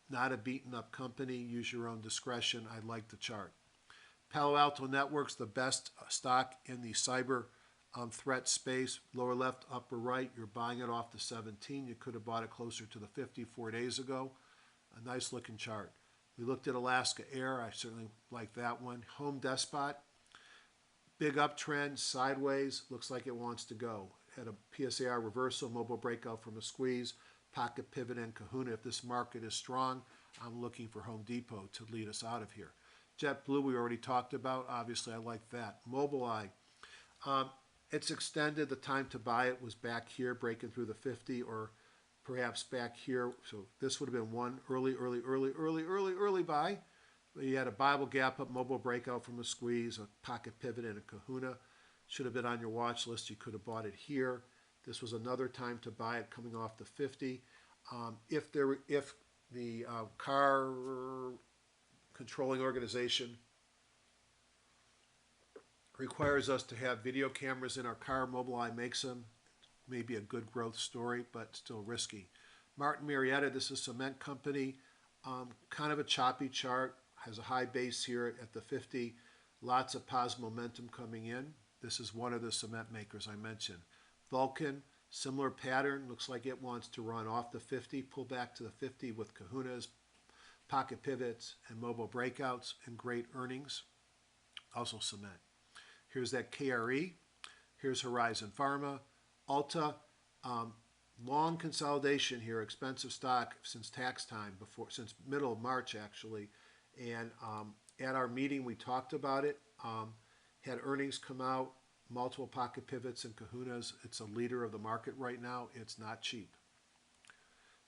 not a beaten up company. Use your own discretion. I like the chart. Palo Alto Networks, the best stock in the cyber threat space. Lower left, upper right, you're buying it off the 17. You could have bought it closer to the 50 4 days ago. A nice looking chart. We looked at Alaska Air. I certainly like that one. Home Depot, big uptrend, sideways, looks like it wants to go. Had a PSAR reversal, mobile breakout from a squeeze, pocket pivot and kahuna. If this market is strong, I'm looking for Home Depot to lead us out of here. JetBlue, we already talked about. Obviously, I like that. Mobileye, it's extended. The time to buy it was back here, breaking through the 50, or perhaps back here. So this would have been one early buy. You had a Bible gap up, mobile breakout from a squeeze, a pocket pivot, and a kahuna. Should have been on your watch list. You could have bought it here. This was another time to buy it coming off the 50. If the car controlling organization requires us to have video cameras in our car, Mobileye makes them. Maybe a good growth story, but still risky. Martin Marietta, this is a cement company. Kind of a choppy chart. Has a high base here at the 50. Lots of positive momentum coming in. This is one of the cement makers I mentioned. Vulcan, similar pattern. Looks like it wants to run off the 50, pull back to the 50 with kahunas, pocket pivots, and mobile breakouts, and great earnings. Also cement. Here's that KRE. Here's Horizon Pharma. Alta, long consolidation here, expensive stock since tax time, since middle of March actually. And at our meeting, we talked about it. Had earnings come out, multiple pocket pivots and kahunas. It's a leader of the market right now. It's not cheap.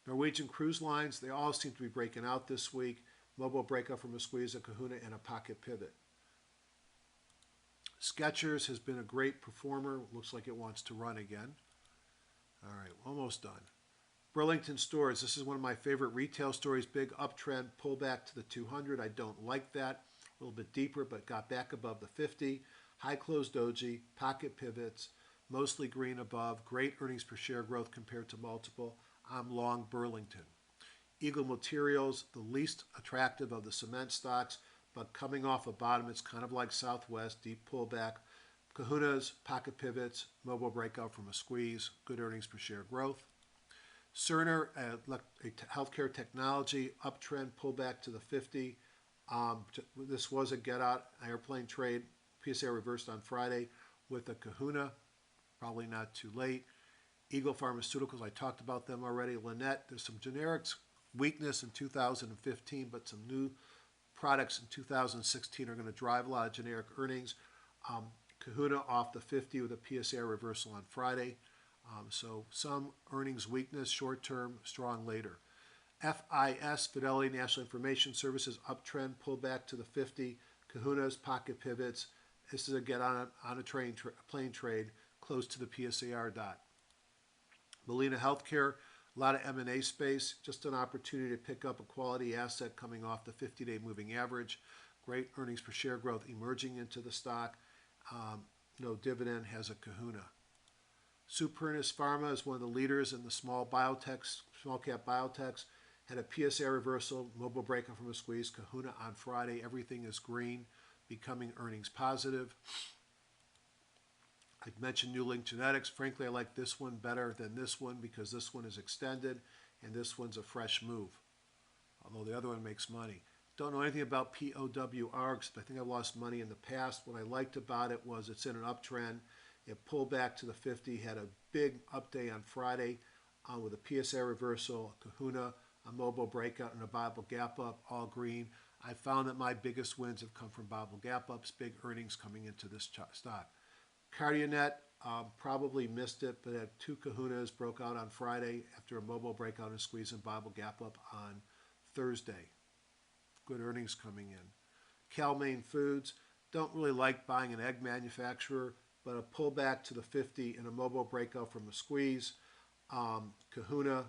Norwegian Cruise Lines, they all seem to be breaking out this week. Mobile breakout from a squeeze, a kahuna, and a pocket pivot. Skechers has been a great performer. Looks like it wants to run again. All right, almost done. Burlington Stores, this is one of my favorite retail stories. Big uptrend, pullback to the 200. I don't like that. A little bit deeper, but got back above the 50. High closed doji, pocket pivots, mostly green above. Great earnings per share growth compared to multiple. I'm long Burlington. Eagle Materials, the least attractive of the cement stocks, but coming off a bottom, it's kind of like Southwest, deep pullback. Kahunas, pocket pivots, mobile breakout from a squeeze, good earnings per share growth. Cerner, a healthcare technology, uptrend, pullback to the 50. This was a get out airplane trade. PSA reversed on Friday with a kahuna, probably not too late. Eagle Pharmaceuticals, I talked about them already. Lannett, there's some generics weakness in 2015, but some new products in 2016 are going to drive a lot of generic earnings. Kahuna off the 50 with a PSA reversal on Friday. So some earnings weakness, short term, strong later. FIS, Fidelity National Information Services, uptrend, pullback to the 50. Kahunas, pocket pivots. This is a get on a plane trade close to the PSAR dot. Molina Healthcare, a lot of M&A space, just an opportunity to pick up a quality asset coming off the 50-day moving average. Great earnings per share growth emerging into the stock. No dividend, has a kahuna. Supernus Pharma is one of the leaders in the small cap biotechs. Had a PSA reversal, mobile breakout from a squeeze, kahuna on Friday. Everything is green, becoming earnings positive. I mentioned New Link Genetics. Frankly, I like this one better than this one because this one is extended and this one's a fresh move, although the other one makes money. Don't know anything about POWR because I think I've lost money in the past. What I liked about it was it's in an uptrend. It pulled back to the 50, had a big up day on Friday with a PSA reversal, a kahuna, a mobile breakout, and a Bible gap up, all green. I found that my biggest wins have come from Bible gap ups, big earnings coming into this stock. Cardionet, probably missed it, but had two kahunas, broke out on Friday after a mobile breakout and squeeze and Bible gap up on Thursday. Good earnings coming in. Cal-Maine Foods, don't really like buying an egg manufacturer, but a pullback to the 50 and a mobile breakout from a squeeze. Kahuna,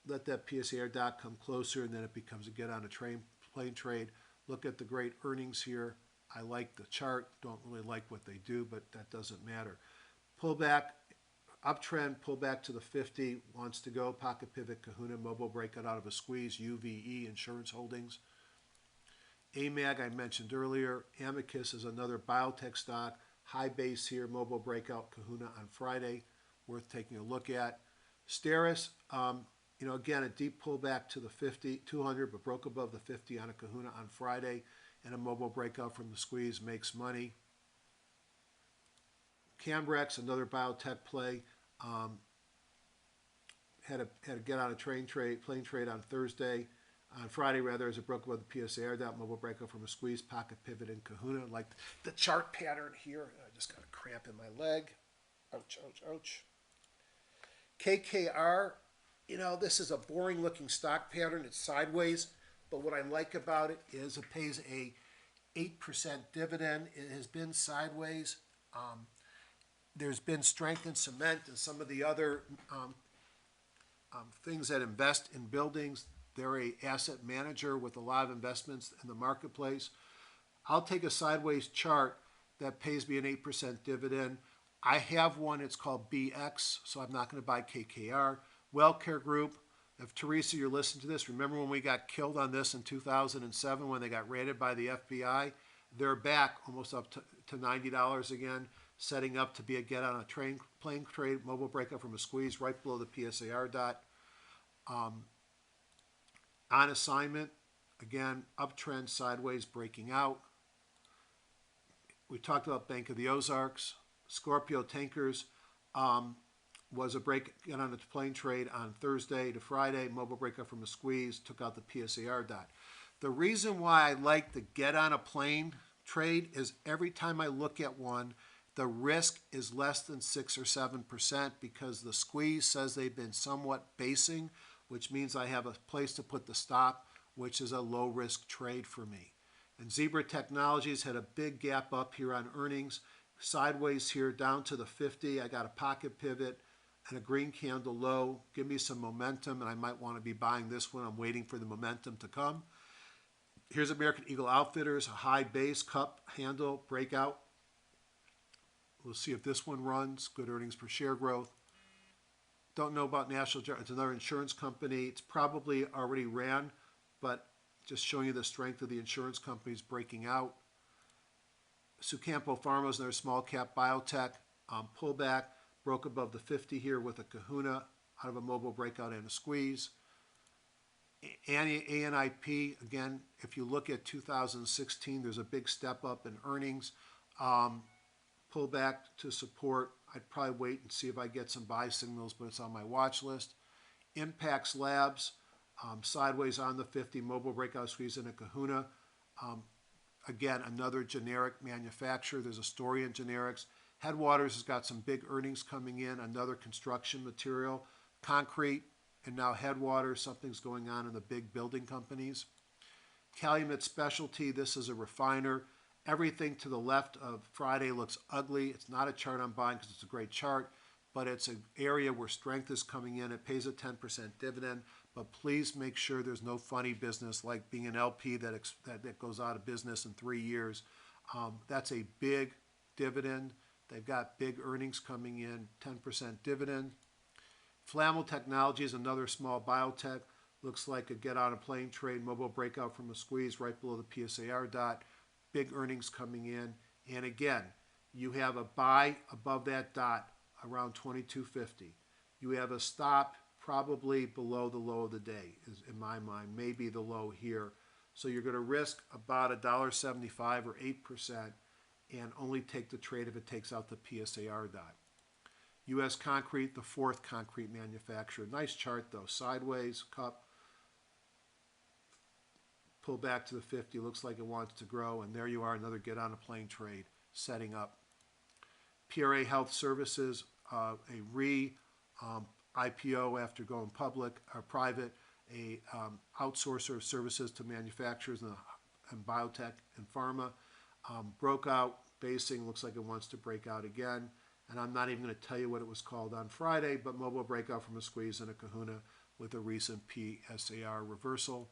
let that PSAR dot come closer and then it becomes a get on a plane trade. Look at the great earnings here. I like the chart, don't really like what they do, but that doesn't matter. Pullback, uptrend, pullback to the 50, wants to go, pocket pivot, kahuna, mobile breakout out of a squeeze, UVE, Insurance Holdings. AMAG, I mentioned earlier. Amicus is another biotech stock, high base here, mobile breakout, kahuna on Friday, worth taking a look at. Steris, again, a deep pullback to the 50, 200, but broke above the 50 on a kahuna on Friday. And a mobile breakout from the squeeze makes money. Cambrex, another biotech play, had a get on a plane trade on Thursday, on Friday rather, as it broke above the PSAR dot, mobile breakout from a squeeze, pocket pivot in kahuna. Like the chart pattern here, I just got a cramp in my leg. Ouch, ouch, ouch. KKR, this is a boring looking stock pattern. It's sideways. But what I like about it is it pays a 8% dividend. It has been sideways. There's been strength in cement and some of the other things that invest in buildings. They're an asset manager with a lot of investments in the marketplace. I'll take a sideways chart that pays me an 8% dividend. I have one. It's called BX, so I'm not going to buy KKR. WellCare Group. If Teresa, you're listening to this, remember when we got killed on this in 2007 when they got raided by the FBI? They're back almost up to $90 again, setting up to be a get on a plane trade, mobile breakup from a squeeze right below the PSAR dot. On assignment, again, uptrend, sideways, breaking out. We talked about Bank of the Ozarks. Scorpio Tankers, was a get on a plane trade on Thursday to Friday, mobile breakup from a squeeze, took out the PSAR dot. The reason why I like the get on a plane trade is every time I look at one, the risk is less than 6 or 7% because the squeeze says they've been somewhat basing, which means I have a place to put the stop, which is a low risk trade for me. And Zebra Technologies had a big gap up here on earnings, sideways here down to the 50. I got a pocket pivot and a green candle low. Give me some momentum, and I might want to be buying this one. I'm waiting for the momentum to come. Here's American Eagle Outfitters, a high base, cup, handle, breakout. We'll see if this one runs. Good earnings per share growth. Don't know about National General. It's another insurance company. It's probably already ran, but just showing you the strength of the insurance companies breaking out. Sucampo Pharma is another small cap biotech. Pullback, broke above the 50 here with a kahuna out of a mobile breakout and a squeeze. ANIP, again, if you look at 2016, there's a big step up in earnings. Pullback to support. I'd probably wait and see if I get some buy signals, but it's on my watch list. Impacts Labs, sideways on the 50, mobile breakout squeeze and a kahuna. Again, another generic manufacturer. There's a story in generics. Headwaters has got some big earnings coming in, another construction material, concrete, and now Headwaters. Something's going on in the big building companies. Calumet Specialty, this is a refiner. Everything to the left of Friday looks ugly. It's not a chart I'm buying because it's a great chart, but it's an area where strength is coming in. It pays a 10% dividend, but please make sure there's no funny business like being an LP that goes out of business in 3 years. That's a big dividend. They've got big earnings coming in, 10% dividend. Flammable Technologies, another small biotech. Looks like a get on a plane trade, mobile breakout from a squeeze right below the PSAR dot. Big earnings coming in. And again, you have a buy above that dot around 22.50. You have a stop probably below the low of the day, is in my mind, maybe the low here. So you're going to risk about $1.75 or 8% and only take the trade if it takes out the PSAR dot. U.S. Concrete, the fourth concrete manufacturer. Nice chart though, sideways, cup. Pull back to the 50, looks like it wants to grow, and there you are, another get on a plane trade setting up. PRA Health Services, a IPO after going public or private, a outsourcer of services to manufacturers and biotech and pharma. Broke out, basing, looks like it wants to break out again, and I'm not even going to tell you what it was called on Friday, but mobile breakout from a squeeze and a kahuna with a recent PSAR reversal.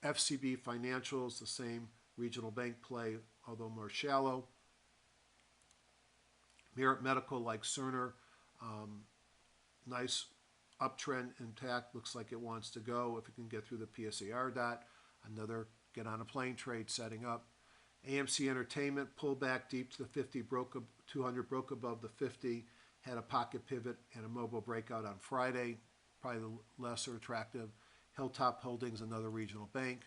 FCB Financials, the same regional bank play, although more shallow. Merit Medical, like Cerner, nice uptrend intact. Looks like it wants to go if it can get through the PSAR dot. Another get on a plane trade setting up. AMC Entertainment pulled back deep to the 50, 200 broke above the 50, had a pocket pivot and a mobile breakout on Friday, probably the lesser attractive. Hilltop Holdings, another regional bank.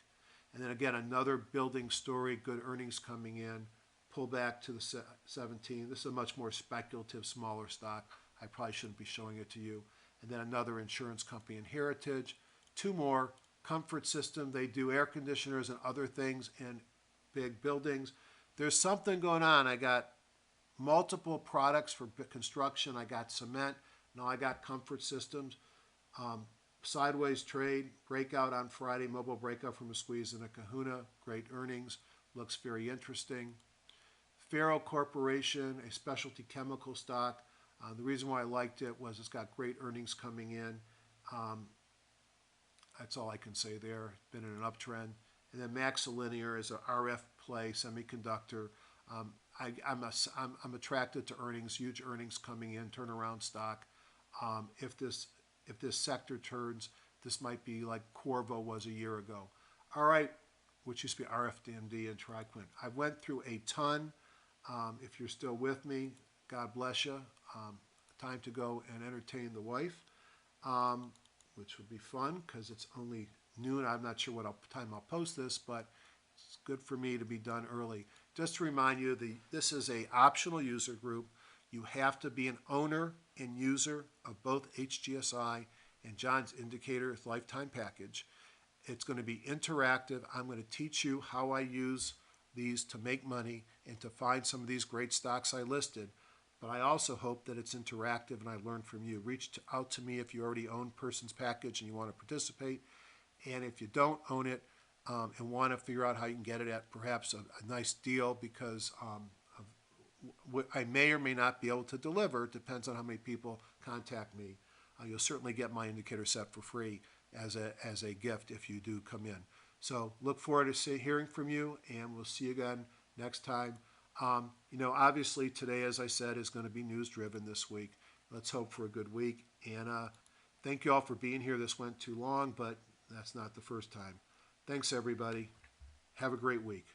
And then again, another building story, good earnings coming in, pull back to the 17. This is a much more speculative, smaller stock. I probably shouldn't be showing it to you. And then another insurance company in Heritage. Two more, Comfort System. They do air conditioners and other things in big buildings. There's something going on. I got multiple products for construction. I got cement. Now I got Comfort Systems. Sideways trade, breakout on Friday, mobile breakout from a squeeze and a kahuna, great earnings, looks very interesting. Faro Corporation, a specialty chemical stock. The reason why I liked it was it's got great earnings coming in. That's all I can say there. It's been in an uptrend. And then Maxilinear is an RF play, semiconductor. I'm attracted to earnings, huge earnings coming in, turnaround stock. If this sector turns, this might be like Corvo was a year ago. All right, which used to be RFDMD and Triquint. I went through a ton. If you're still with me, God bless you. Time to go and entertain the wife, which will be fun because it's only noon. I'm not sure what time I'll post this, but it's good for me to be done early. Just to remind you, this is a optional user group. You have to be an owner and user of both HGSI and John's Indicator lifetime package. It's going to be interactive. I'm going to teach you how I use these to make money and to find some of these great stocks I listed. But I also hope that it's interactive and I learn from you. Reach out to me if you already own Person's Package and you want to participate. And if you don't own it and want to figure out how you can get it at perhaps a nice deal because of what I may or may not be able to deliver, it depends on how many people contact me. You'll certainly get my indicator set for free as a gift if you do come in. So look forward to hearing from you, and we'll see you again next time. Obviously today, as I said, is going to be news driven this week. Let's hope for a good week. And thank you all for being here. This went too long, but that's not the first time. Thanks, everybody. Have a great week.